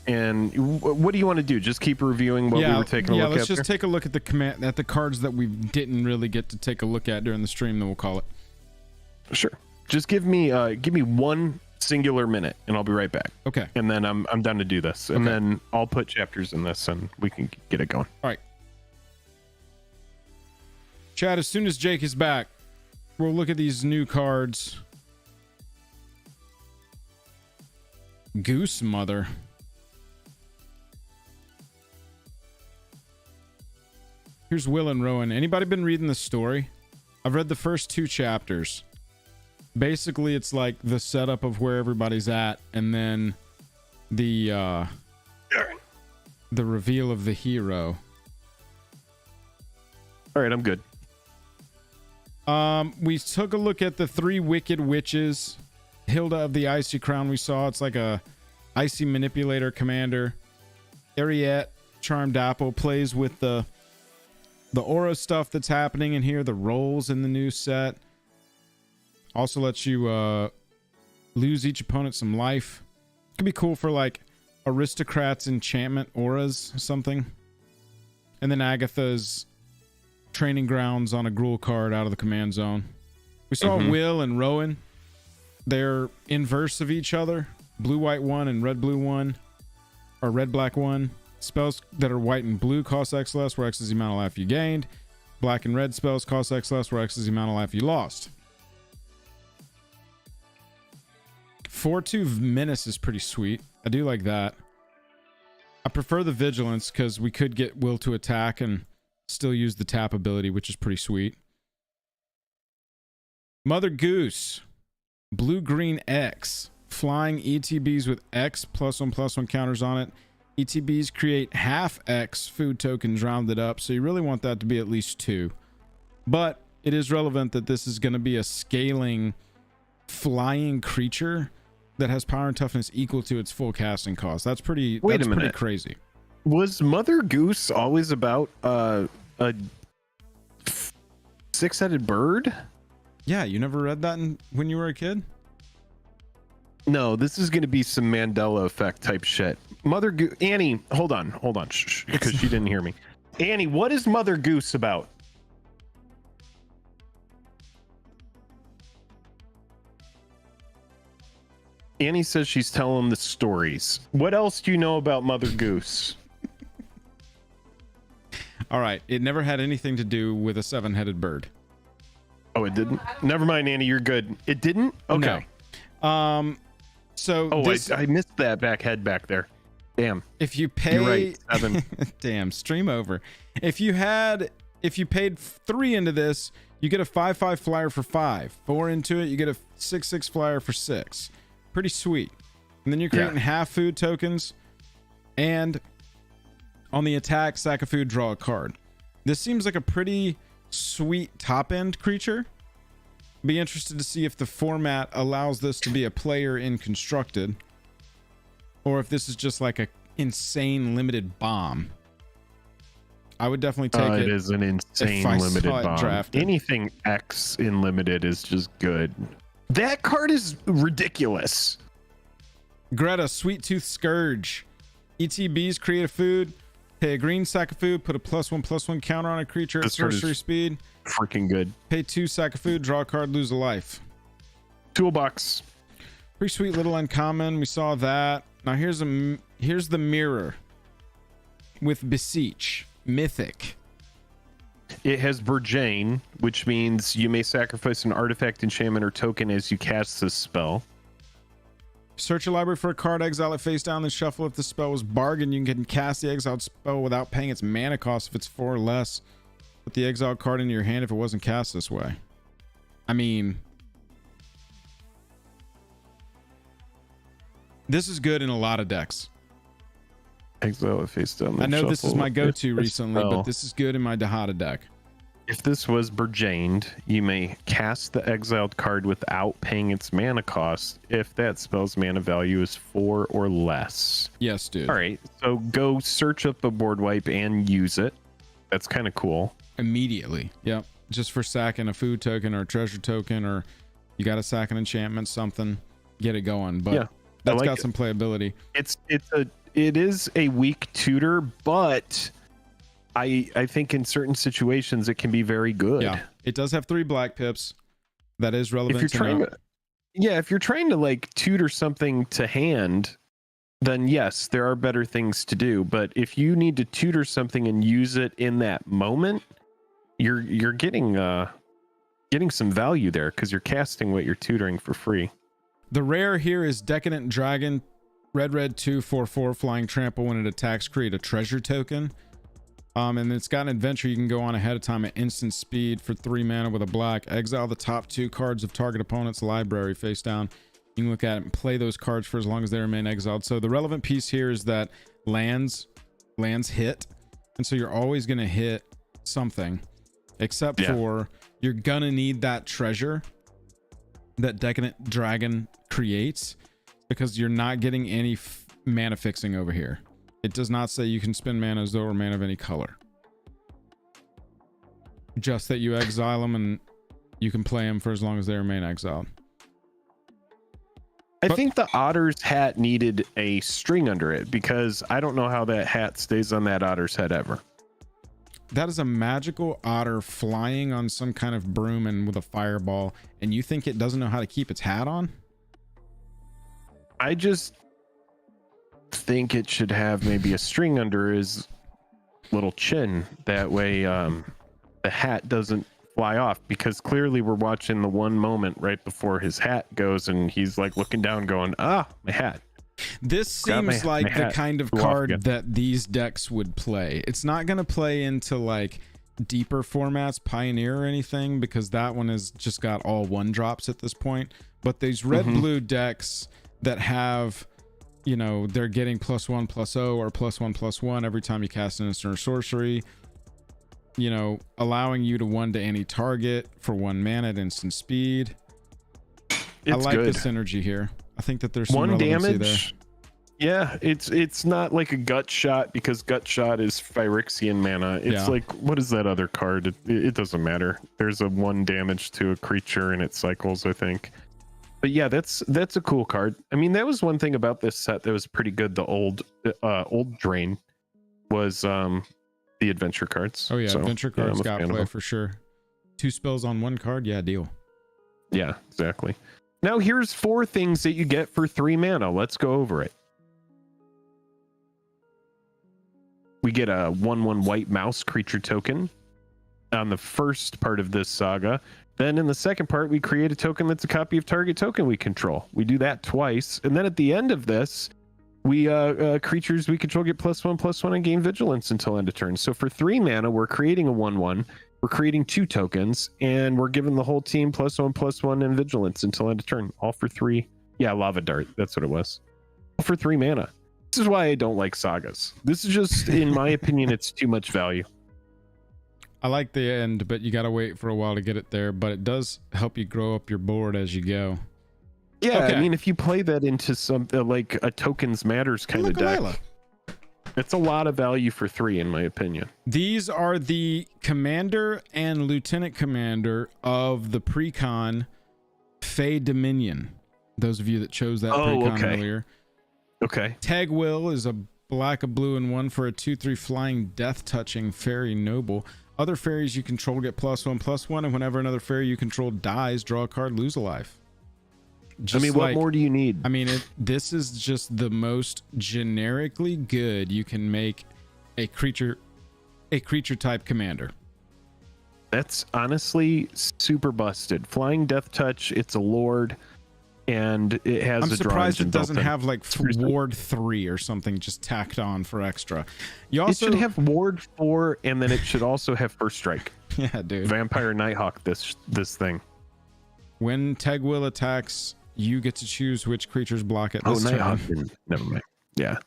what do you want to do? Just keep reviewing what we were taking a look let's at just there? take a look at the cards that we didn't really get to take a look at during the stream. Then we'll call it. Sure. Just give me one singular minute and I'll be right back. Okay. And then I'm done to do this. And Okay. then I'll put chapters in this and we can get it going. All right. Chad, as soon as Jake is back, we'll look at these new cards. Goose Mother. Here's Will and Rowan. Anybody been reading the story? I've read the first 2 chapters. Basically, it's like the setup of where everybody's at, and then the reveal of the hero. All right, I'm good. We took a look at the 3 wicked witches. Hilda of the Icy Crown we saw. It's like a icy manipulator commander. Ariette, Charmed Apple, plays with the aura stuff that's happening in here, the rolls in the new set. Also lets you lose each opponent some life. Could be cool for like Aristocrats enchantment auras or something. And then Agatha's training grounds on a Gruul card out of the command zone. We saw Will and Rowan. They're inverse of each other. Blue white 1 and red blue 1. Or red black 1. Spells that are white and blue cost X less, where X is the amount of life you gained. Black and red spells cost X less, where X is the amount of life you lost. 4/2 Menace is pretty sweet. I do like that. I prefer the Vigilance because we could get Will to attack and still use the tap ability, which is pretty sweet. Mother Goose. Blue-green X. Flying ETBs with X +1/+1 counters on it. ETBs create half X food tokens rounded up, so you really want that to be at least 2. But it is relevant that this is going to be a scaling flying creature that has power and toughness equal to its full casting cost. That's pretty. Wait that's a pretty minute. crazy. Was Mother Goose always about a 6-headed bird? Yeah, you never read that when you were a kid? No, this is going to be some Mandela effect type shit. Mother Goose, Annie, hold on, because she didn't hear me. Annie, what is Mother Goose about? Annie says she's telling the stories. What else do you know about Mother Goose? All right, it never had anything to do with a 7-headed bird. Oh, it didn't? Never mind, Annie, you're good. It didn't? Okay. No. So I missed that head back there. Damn. if you pay, You're right, 7. damn, stream over. If you paid 3 into this, you get a 5/5 flyer for 5. 4 into it, you get a 6/6 flyer for 6. Pretty sweet. And then you're creating half food tokens, and On the attack, sack a food, draw a card. This seems like a pretty sweet top end creature. Be interested to see if the format allows this to be a player in constructed, or if this is just like a insane limited bomb. I would definitely take it. It is an insane limited bomb. Drafted. Anything X in limited is just good. That card is ridiculous. Greta, Sweet Tooth Scourge. ETBs, create a food. Pay a green, sack of food. Put a +1/+1 counter on a creature at sorcery speed. Freaking good. Pay 2, sack of food. Draw a card, lose a life. Toolbox. Pretty sweet little uncommon. We saw that. Now here's the mirror with Beseech. Mythic. It has Burjane, which means you may sacrifice an artifact, enchantment, or token as you cast this spell. Search your library for a card, exile it face down, then shuffle. If the spell was bargain, you can cast the exiled spell without paying its mana cost if it's 4 or less. Put the exiled card in your hand if it wasn't cast this way. I mean, this is good in a lot of decks. Exile it face down. I know shuffle. this is my go-to recently, but this is good in my Dahada deck. If this was Burjaned, you may cast the exiled card without paying its mana cost if that spell's mana value is 4 or less. Yes, dude. All right, so go search up a board wipe and use it. That's kind of cool. Immediately. Yep. Just for sacking a food token or a treasure token, or you got to sack an enchantment, something, get it going. But yeah, that's got some playability. It is a weak tutor, but I think in certain situations it can be very good. Yeah, it does have 3 black pips. That is relevant. If you're trying to like tutor something to hand, then yes, there are better things to do. But if you need to tutor something and use it in that moment, you're getting some value there because you're casting what you're tutoring for free. The rare here is Decadent Dragon, red 2/4/4 flying trample. When it attacks, create a treasure token. And it's got an adventure. You can go on ahead of time at instant speed for 3 mana with a black. Exile the top 2 cards of target opponent's library face down. You can look at it and play those cards for as long as they remain exiled. So the relevant piece here is that lands hit, and so you're always going to hit something, except for you're gonna need that treasure that Decadent Dragon creates, because you're not getting any mana fixing over here. It does not say you can spend mana as though or mana of any color. Just that you exile them and you can play them for as long as they remain exiled. I think the Otter's hat needed a string under it, because I don't know how that hat stays on that Otter's head ever. That is a magical otter flying on some kind of broom and with a fireball, and you think it doesn't know how to keep its hat on? I just think it should have maybe a string under his little chin. That way the hat doesn't fly off, because clearly we're watching the one moment right before his hat goes and he's like looking down going, my hat. This seems like the kind of card that these decks would play. It's not going to play into like deeper formats, Pioneer or anything, because that one has just got all 1-drops at this point. But these red-blue decks that have, you know, they're getting +1/+0 or +1/+1 every time you cast an instant or sorcery, you know, allowing you to 1 to any target for 1 mana at instant speed. I like the synergy here. I think that there's some 1 relevancy damage there. Yeah, it's not like a gut shot, because gut shot is Phyrexian mana. It's like, what is that other card? It doesn't matter. There's a 1 damage to a creature and it cycles, I think. But yeah, that's a cool card. I mean, that was one thing about this set that was pretty good. The old Eldraine was the adventure cards. Oh yeah, so, adventure cards got play for sure. 2 spells on 1 card, yeah, deal. Yeah, exactly. Now here's 4 things that you get for 3 mana. Let's go over it. We get a 1/1 white mouse creature token on the first part of this saga. Then in the second part, we create a token that's a copy of target token we control. We do that twice. And then at the end of this, we creatures we control get +1/+1 and gain vigilance until end of turn. So for 3 mana, we're creating a 1/1. We're creating 2 tokens, and we're giving the whole team +1/+1 and vigilance until end of turn. All for 3. Yeah, Lava Dart. That's what it was. All for 3 mana. This is why I don't like sagas. This is just, in my opinion, it's too much value. I like the end, but you got to wait for a while to get it there. But it does help you grow up your board as you go. Yeah, Okay. I mean, if you play that into something like a tokens matters kind of Look at deck, Layla. it's a lot of value for 3, in my opinion. These are the commander and lieutenant commander of the precon Fey Dominion. Those of you that chose that precon earlier. Okay. Tag Will is a black, a blue, and 1 for a 2/3 flying death touching fairy noble. Other fairies you control get +1/+1, and whenever another fairy you control dies, draw a card, lose a life. I mean, what more do you need? I mean, this is just the most generically good you can make a creature type commander. That's honestly super busted. Flying Death Touch, it's a Lord, and it has I'm a draw surprised engine it doesn't built in. have like Ward 3 or something just tacked on for extra. You also it should have Ward 4, and then it should also have First Strike. Yeah, dude. Vampire Nighthawk, this thing. When Tag Will attacks, you get to choose which creatures block it Oh, this turn. Nighthawk. Never mind. Yeah.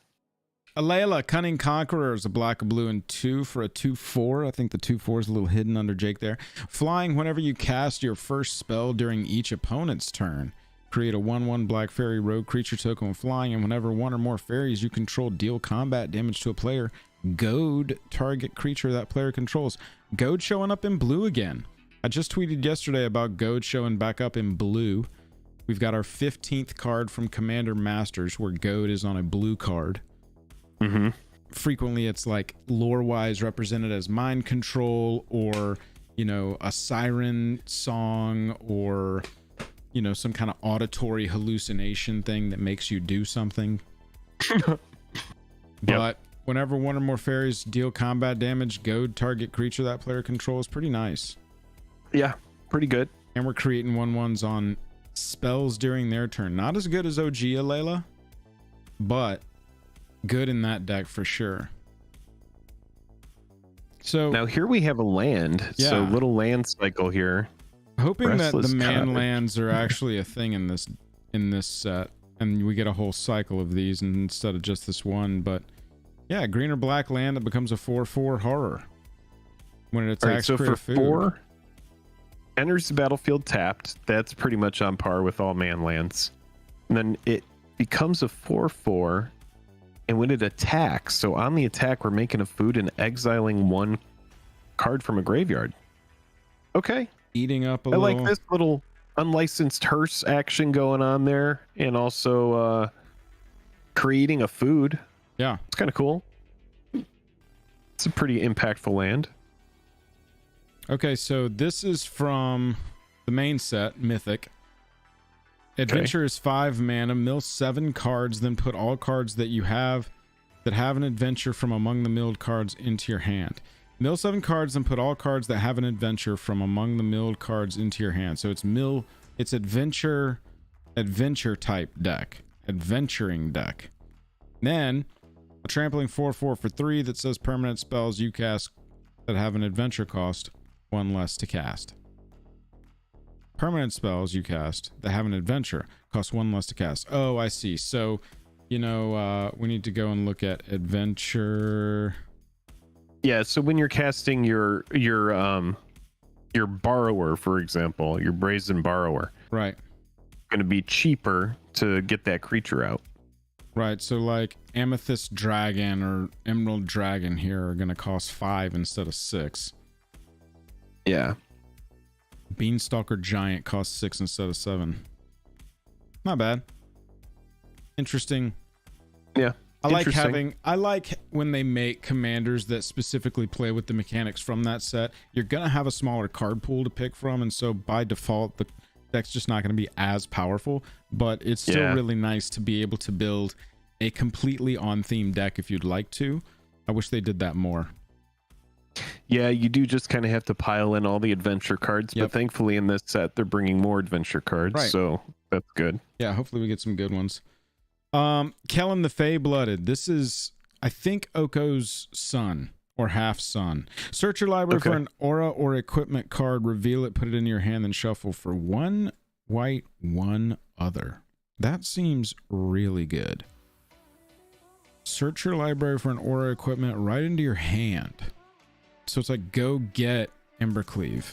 Alayla, Cunning Conqueror is a black, a blue, and 2 for a 2/4. I think the 2/4 is a little hidden under Jake there. Flying whenever you cast your first spell during each opponent's turn. Create a 1/1 black fairy rogue creature token with flying, and whenever one or more fairies you control deal combat damage to a player, goad target creature that player controls. Goad showing up in blue again. I just tweeted yesterday about Goad showing back up in blue. We've got our 15th card from Commander Masters where Goad is on a blue card. Mm-hmm. Frequently it's like lore-wise represented as mind control, or, you know, a siren song, or, you know, some kind of auditory hallucination thing that makes you do something. But whenever one or more fairies deal combat damage, goad target creature that player controls. Pretty nice. Yeah, pretty good. And we're creating 1/1s on spells during their turn. Not as good as OG Alayla, but good in that deck for sure. So now here we have a land. Yeah. So little land cycle here. Hoping that Restless the man Cottage. lands are actually a thing in this set, and we get a whole cycle of these instead of just this one. But yeah, green or black land that becomes a 4/4 horror when it All right, attacks. so create for a food. 4, enters the battlefield tapped. That's pretty much on par with all man lands. And then it becomes a 4/4, and when it attacks, so on the attack, we're making a food and exiling 1 card from a graveyard. Okay. Eating up a I little. like this little unlicensed hearse action going on there, and also creating a food. Yeah. It's kind of cool. It's a pretty impactful land. Okay, so this is from the main set, Mythic. Adventure is 5 mana, mill 7 cards, then put all cards that you have that have an adventure from among the milled cards into your hand. Mill 7 cards, then put all cards that have an adventure from among the milled cards into your hand. So it's adventure type deck, adventuring deck. Then a trampling 4/4 for 3 that says permanent spells you cast that have an adventure cost 1 less to cast. Permanent spells you cast that have an adventure cost 1 less to cast. Oh, I see. So, you know, we need to go and look at adventure. Yeah, so when you're casting your borrower, for example, your brazen borrower, Right. going to be cheaper to get that creature out. Right. So like Amethyst Dragon or Emerald Dragon here are going to cost 5 instead of 6. Yeah. Beanstalker Giant costs 6 instead of 7. Not bad. Interesting. Yeah. I like when they make commanders that specifically play with the mechanics from that set. You're gonna have a smaller card pool to pick from, and so by default the deck's just not gonna be as powerful, but it's still really nice to be able to build a completely on theme deck if you'd like to. I wish they did that more. Yeah, you do just kind of have to pile in all the adventure cards, but thankfully in this set they're bringing more adventure cards, so that's good. Yeah, hopefully we get some good ones. Kellen the Fey-Blooded. This is, I think, Oko's son or half son. Search your library for an aura or equipment card, reveal it, put it in your hand, and shuffle for 1 white, 1 other. That seems really good. Search your library for an aura equipment right into your hand. So it's like go get Embercleave.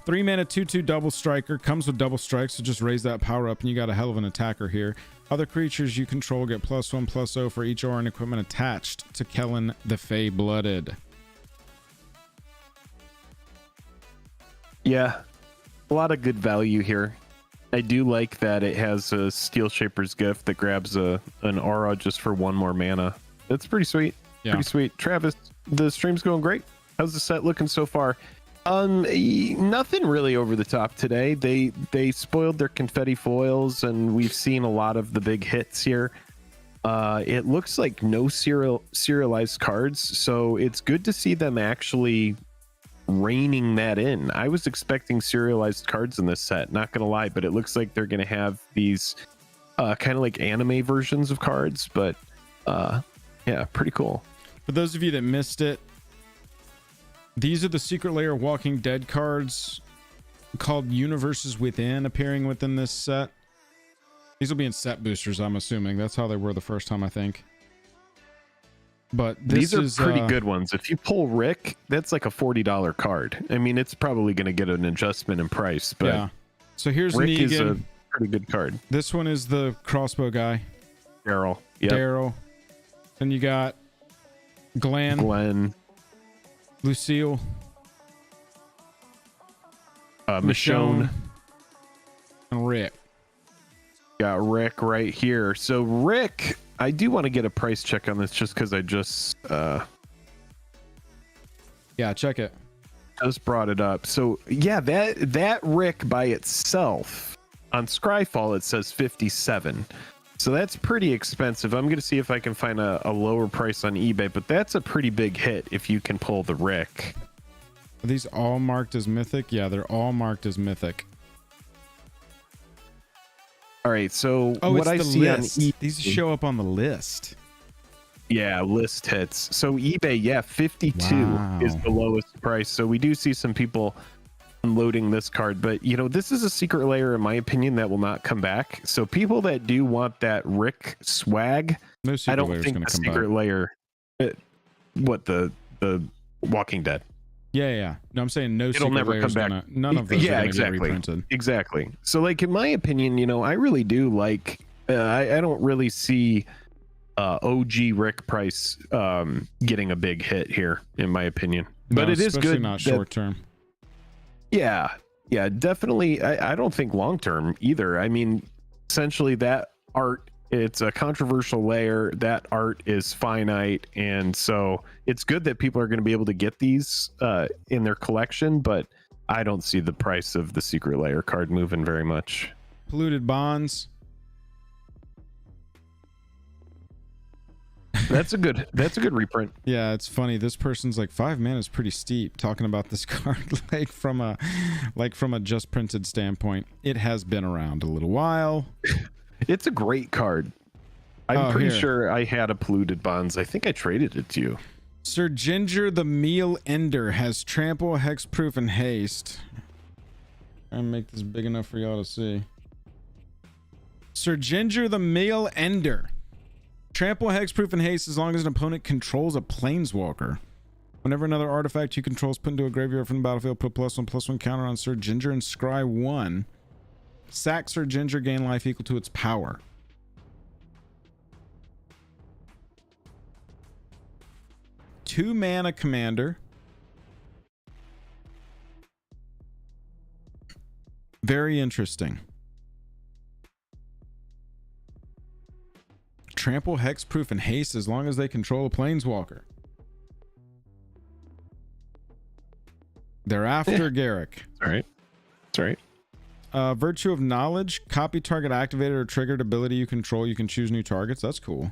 3 mana 2/2 double striker, comes with double strike, so just raise that power up and you got a hell of an attacker here. Other creatures you control get +1/+0 for each aura and equipment attached to Kellen the Fey Blooded. Yeah, a lot of good value here. I do like that it has a Steel Shaper's Gift that grabs an aura just for 1 more mana. That's pretty sweet. Yeah. Pretty sweet. Travis, the stream's going great. How's the set looking so far? Nothing really over the top today. They spoiled their confetti foils, and we've seen a lot of the big hits here. It looks like no serialized cards, so it's good to see them actually reining that in. I was expecting serialized cards in this set, not gonna lie, but it looks like they're gonna have these kind of like anime versions of cards, but yeah, pretty cool. For those of you that missed it, these are the Secret Lair Walking Dead cards called Universes Within appearing within this set. These will be in set boosters, I'm assuming. That's how they were the first time, I think. But these are pretty good ones. If you pull Rick, that's like a $40 card. I mean, it's probably going to get an adjustment in price, but yeah. So here's Rick Negan. Is a pretty good card. This one is the crossbow guy. Daryl. Yep. Daryl. Then you got Glenn. Lucille. Michonne. And Rick. Got Rick right here. So Rick, I do want to get a price check on this just because I just yeah, check it. Just brought it up. So yeah, that Rick by itself on Scryfall it says 57. So that's pretty expensive. I'm gonna see if I can find a lower price on eBay, but that's a pretty big hit if you can pull the Rick. Are these all marked as mythic? Yeah, they're all marked as mythic. All right, so what what I the see list. on eBay, These show up on the list. Yeah, list hits. So eBay, yeah, 52 Wow. is the lowest price. So we do see some people unloading this card, but you know, this is a secret layer in my opinion that will not come back. So people that do want that Rick swag, No I secret don't layer's think gonna the come secret back. layer what the Walking Dead. Yeah. No, I'm saying no It'll secret never layer's come back. gonna. None of those are gonna exactly. get reprinted. Exactly. So like in my opinion, you know, I really do like I don't really see OG Rick Price getting a big hit here in my opinion. But No, it is especially good not that- short term. Yeah, definitely. I don't think long term either. I mean, essentially that art, it's a controversial layer. That art is finite, and so it's good that people are going to be able to get these in their collection. But I don't see the price of the secret layer card moving very much. Polluted bonds. That's a good reprint. Yeah, it's funny. This person's like 5 mana is pretty steep. Talking about this card like from a just printed standpoint. It has been around a little while. It's a great card. I'm pretty here. sure I had a polluted bonds. I think I traded it to you. Sir Ginger the Meal Ender has trample, hexproof, and haste. I'll make this big enough for y'all to see. Sir Ginger the Meal Ender. Trample, hexproof, and haste as long as an opponent controls a planeswalker. Whenever another artifact you control is put into a graveyard from the battlefield, put +1/+1 counter on Sir Ginger and scry 1. Sack Sir Ginger, gain life equal to its power. Two mana commander. Very interesting. Trample, hexproof, and haste as long as they control a planeswalker. They're after Garrick. All right. That's all right. Virtue of Knowledge. Copy target activated or triggered ability you control. You can choose new targets. That's cool.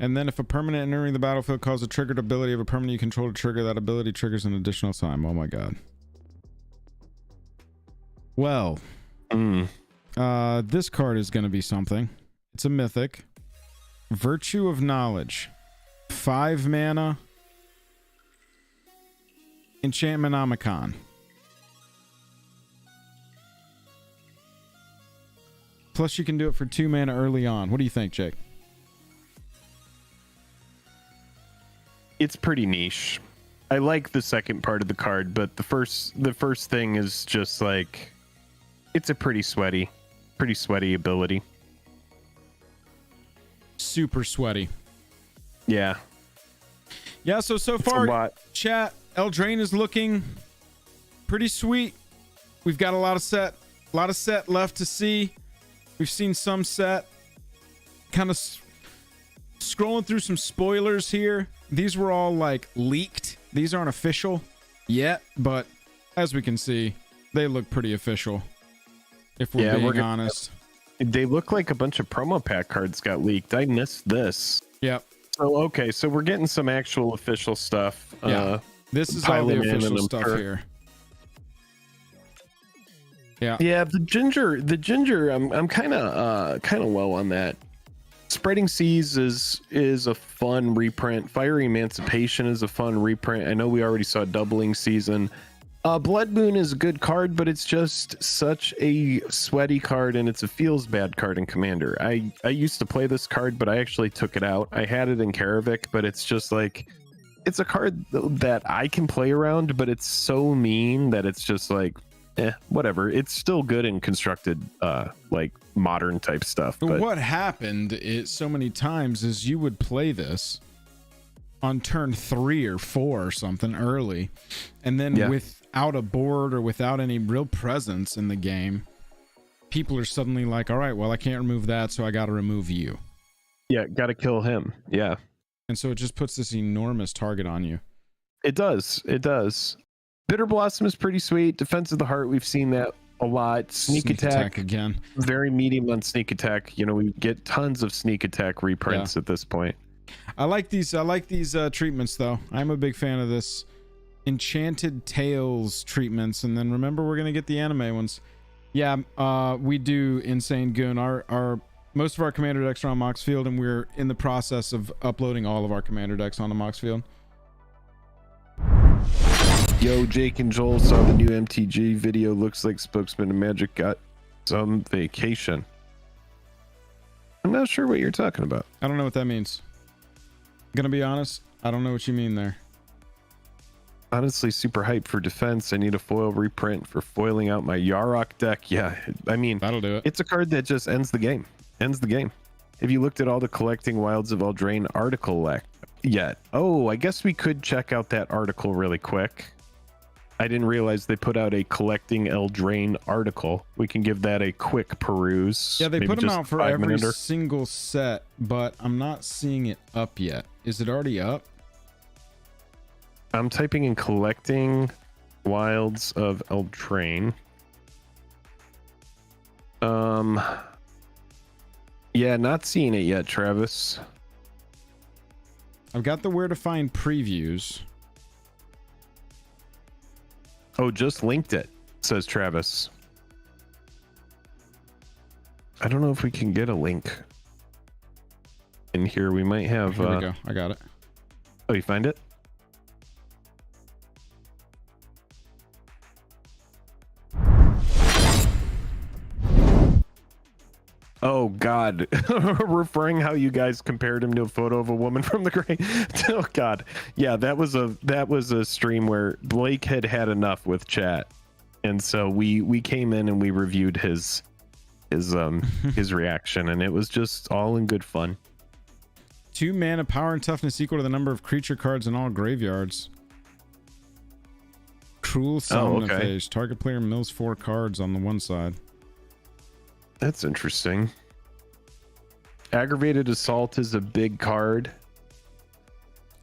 And then if a permanent entering the battlefield causes a triggered ability of a permanent you control to trigger, that ability triggers an additional time. Oh my god. Well, this card is going to be something. It's a mythic. Virtue of Knowledge. 5 mana. Enchantment. Plus, you can do it for 2 mana early on. What do you think, Jake? It's pretty niche. I like the second part of the card, but the first thing is just like, it's a pretty sweaty ability. Super sweaty. Yeah. Yeah, so It's a far, lot. chat, Eldraine is looking pretty sweet. We've got a lot of set left to see. We've seen some set. Kind of scrolling through some spoilers here. These were all like leaked. These aren't official yet, but as we can see, they look pretty official. If we're being honest. They look like a bunch of promo pack cards got leaked. I missed this. Yep. So okay, so we're getting some actual official stuff. Yeah. This is all the piling in, official and I'm stuff sure- here. Yeah. Yeah, the ginger. I'm kind of low on that. Spreading Seas is a fun reprint. Fiery Emancipation is a fun reprint. I know we already saw Doubling Season. Blood Moon is a good card, but it's just such a sweaty card, and it's a feels bad card in Commander. I used to play this card, but I actually took it out. I had it in Karavik, but it's just like, it's a card that I can play around, but it's so mean that it's just like, whatever. It's still good in constructed, like modern type stuff. But what happened is so many times is you would play this on turn 3 or 4 or something early, and then without a board or without any real presence in the game, people are suddenly like, all right, well, I can't remove that, so I got to remove you. Yeah, got to kill him. Yeah. And so it just puts this enormous target on you. It does. Bitter Blossom is pretty sweet. Defense of the Heart, we've seen that a lot. Sneak attack again. Very medium on sneak attack. You know, we get tons of sneak attack reprints at this point. I like these treatments though. I'm a big fan of this Enchanted Tales treatments, and then remember we're gonna get the anime ones. Yeah, we do Insane Goon. Our most of our commander decks are on Moxfield, and we're in the process of uploading all of our commander decks onto Moxfield. Yo, Jake and Joel saw the new MTG video. Looks like Spokesman and Magic got some vacation. I'm not sure what you're talking about. I don't know what that means. Gonna be honest, I don't know what you mean there. Honestly, super hyped for defense. I need a foil reprint for foiling out my Yarok deck. Yeah, I mean, that'll do it. It's a card that just ends the game. If you looked at all the Collecting Wilds of Eldraine article yet. Oh, I guess we could check out that article really quick. I didn't realize they put out a Collecting Eldraine article. We can give that a quick peruse. Yeah, they Maybe put them just out for 5 every minute. single set, but I'm not seeing it up yet. Is it already up? I'm typing in Collecting Wilds of Eldraine. Yeah, not seeing it yet, Travis. I've got the where to find previews. Oh, just linked it, says Travis. I don't know if we can get a link in here. We might have. Here we go. I got it. Oh, you find it? Oh God, referring how you guys compared him to a photo of a woman from the grave. Oh God, yeah, that was a stream where Blake had enough with chat, and so we came in and we reviewed his reaction, and it was just all in good fun. 2 mana, power and toughness equal to the number of creature cards in all graveyards. Cruel Somniphage. Target player mills 4 cards on the one side. That's interesting. Aggravated Assault is a big card.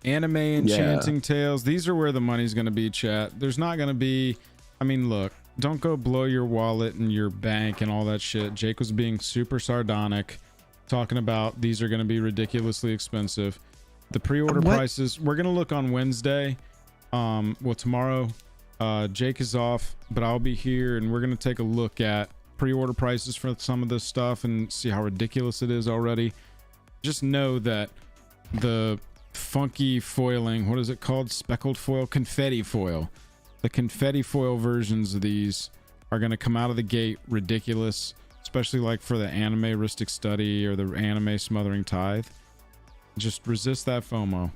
Anime Enchanting Tales. These are where the money's going to be, chat. There's not going to be... I mean, look. Don't go blow your wallet and your bank and all that shit. Jake was being super sardonic, talking about these are going to be ridiculously expensive. The pre-order prices... We're going to look on Wednesday. Well, tomorrow, Jake is off, but I'll be here, and we're going to take a look at pre-order prices for some of this stuff and see how ridiculous it is already. Just know that the funky foiling, what is it called? Speckled foil? Confetti foil. The confetti foil versions of these are going to come out of the gate ridiculous. especially like for the animeristic study or the anime smothering tithe. Just resist that FOMO.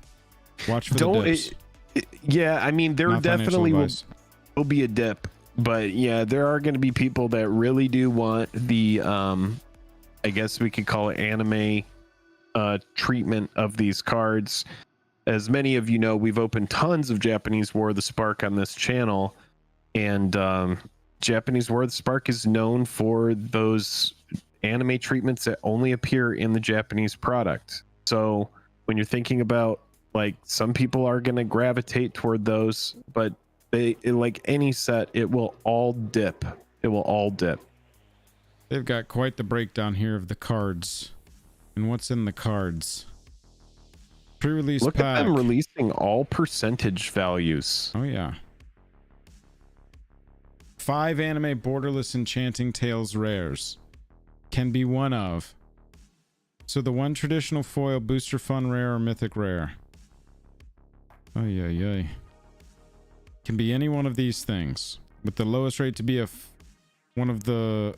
Watch for the dips. Yeah, I mean, there Not financial definitely advice. will be a dip, but yeah, there are going to be people that really do want the I guess we could call it anime treatment of these cards. As many of you know, we've opened tons of Japanese War of the Spark on this channel, and Japanese War of the Spark is known for those anime treatments that only appear in the Japanese product. So when you're thinking about, like, some people are going to gravitate toward those, but like any set, it will all dip. It will all dip. They've got quite the breakdown here of the cards and what's in the cards. Pre-release Look pack. at them releasing all percentage values. Oh yeah. 5 anime borderless Enchanting Tales rares. Can be one of. So the one traditional foil, booster fun rare, or mythic rare. Oh yeah. Can be any one of these things. With the lowest rate to be one of the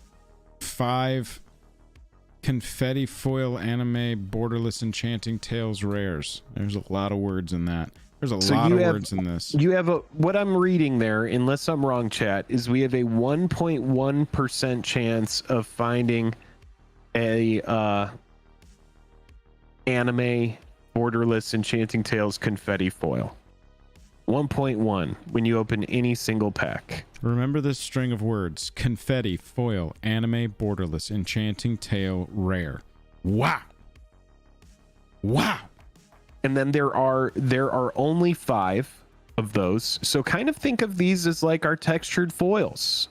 5 confetti foil anime borderless Enchanting Tales rares. There's a lot of words in that. There's a lot of words in this. You have what I'm reading there, unless I'm wrong, chat, is we have a 1.1% chance of finding a anime borderless Enchanting Tales confetti foil. 1.1 when you open any single pack. Remember this string of words: confetti foil anime borderless Enchanting Tale rare. Wow. And then there are only 5 of those. So kind of think of these as like our textured foils.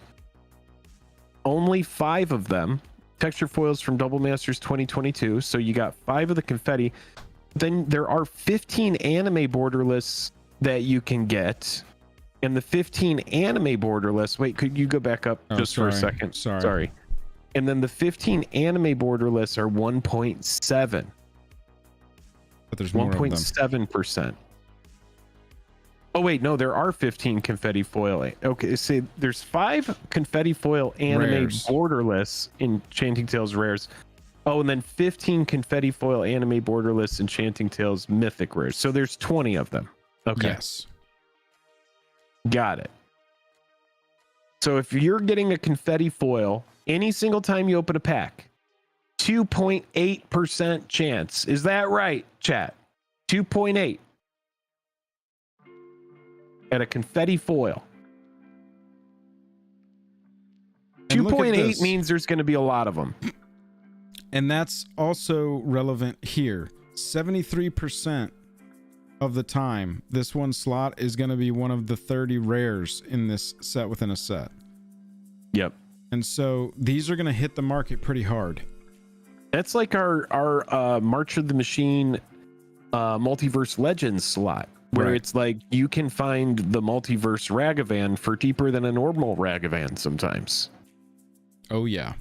Only 5 of them. Textured foils from Double Masters 2022. So you got 5 of the confetti. Then there are 15 anime borderless that you can get. And the 15 anime borderless. Wait, could you go back up just for a second? Sorry. And then the 15 anime borderless are 1.7. But there's more of them. 1.7%. Oh wait, no, there are 15 confetti foil. Okay, see, there's 5 confetti foil anime rares. Borderless Enchanting Tales rares. Oh, and then 15 confetti foil anime borderless Enchanting Tales mythic rares. So there's 20 of them. Okay. Yes. Got it. So if you're getting a confetti foil any single time you open a pack, 2.8% chance. Is that right, chat? 2.8 at a confetti foil. And look at 2.8 this. means there's going to be a lot of them. And that's also relevant here. 73% of the time, this one slot is going to be one of the 30 rares in this set within a set. Yep. And so these are going to hit the market pretty hard. That's like our March of the Machine Multiverse Legends slot, where Right. it's like you can find the Multiverse Ragavan for cheaper than a normal Ragavan sometimes. Oh yeah.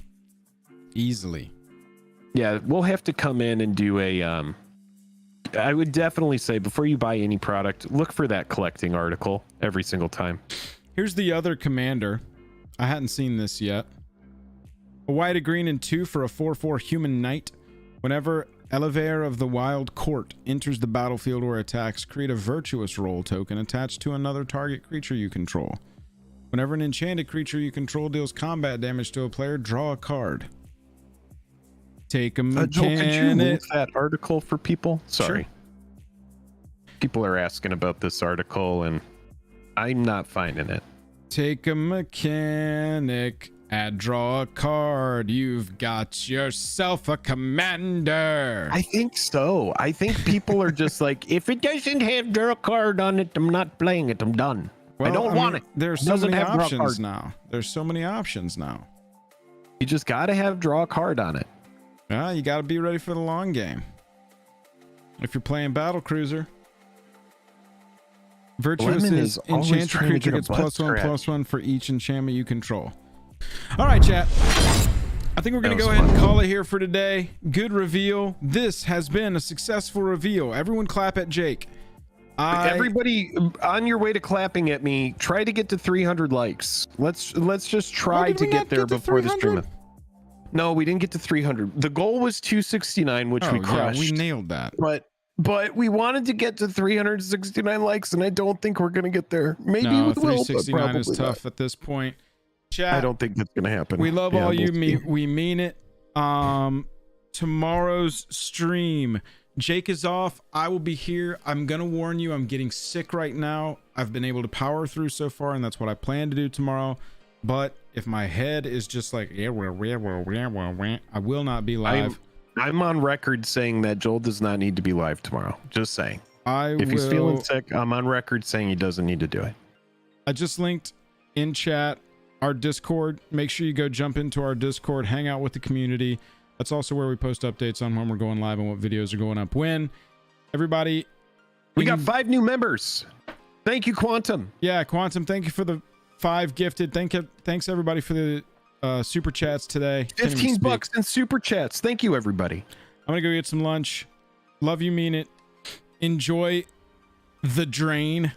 Easily. Yeah, we'll have to come in and do a I would definitely say before you buy any product, look for that collecting article every single time. Here's the other commander. I hadn't seen this yet. A white, a green, and 2 for a 4/4 human knight. Whenever Elevator of the Wild Court enters the battlefield or attacks, create a virtuous roll token attached to another target creature you control. Whenever an enchanted creature you control deals combat damage to a player, draw a card. Take a Joel, could you mechanic. link that article for people? Sorry. Sure. People are asking about this article and I'm not finding it. Take a mechanic. Add draw a card. You've got yourself a commander. I think so. I think people are just like, if it doesn't have draw a card on it, I'm not playing it. I'm done. I don't want it. There's It so doesn't many have draw options card. now. There's so many options now. You just got to have draw a card on it. Yeah, you got to be ready for the long game. If you're playing Battle Cruiser, Virtuous Lemon is is always enchanted trying to creature get a gets butt scratch. +1/+1 for each enchantment you control. All right, chat. I think we're going to That go was ahead and fun. call it here for today. Good reveal. This has been a successful reveal. Everyone clap at Jake. Everybody on your way to clapping at me, try to get to 300 likes. Let's just Why try did to we get not there get to before the stream. 300? No, we didn't get to 300. The goal was 269, which we crushed. Yeah, we nailed that. But we wanted to get to 369 likes, and I don't think we're gonna get there. Maybe No, we will, but 369 is probably tough not. at this point. Chat, I don't think that's gonna happen. we love Yeah, all you. we'll see. We mean it. Tomorrow's stream, Jake is off. I will be here. I'm gonna warn you, I'm getting sick right now. I've been able to power through so far, and that's what I plan to do tomorrow. But if my head is just like, I will not be live. I'm on record saying that Joel does not need to be live tomorrow. Just saying. If he's feeling sick, I'm on record saying he doesn't need to do it. I just linked in chat our Discord. Make sure you go jump into our Discord, hang out with the community. That's also where we post updates on when we're going live and what videos are going up when. Everybody, we got 5 new members. Thank you, Quantum. Yeah, Quantum, thank you for the 5 gifted. Thanks everybody for the super chats today. $15 in super chats. Thank you, everybody. I'm gonna go get some lunch. Love you, mean it. Enjoy the drain,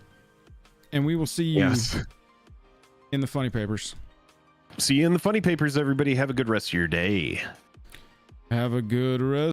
and we will see you in the funny papers. See you in the funny papers, everybody. Have a good rest of your day. Have a good rest.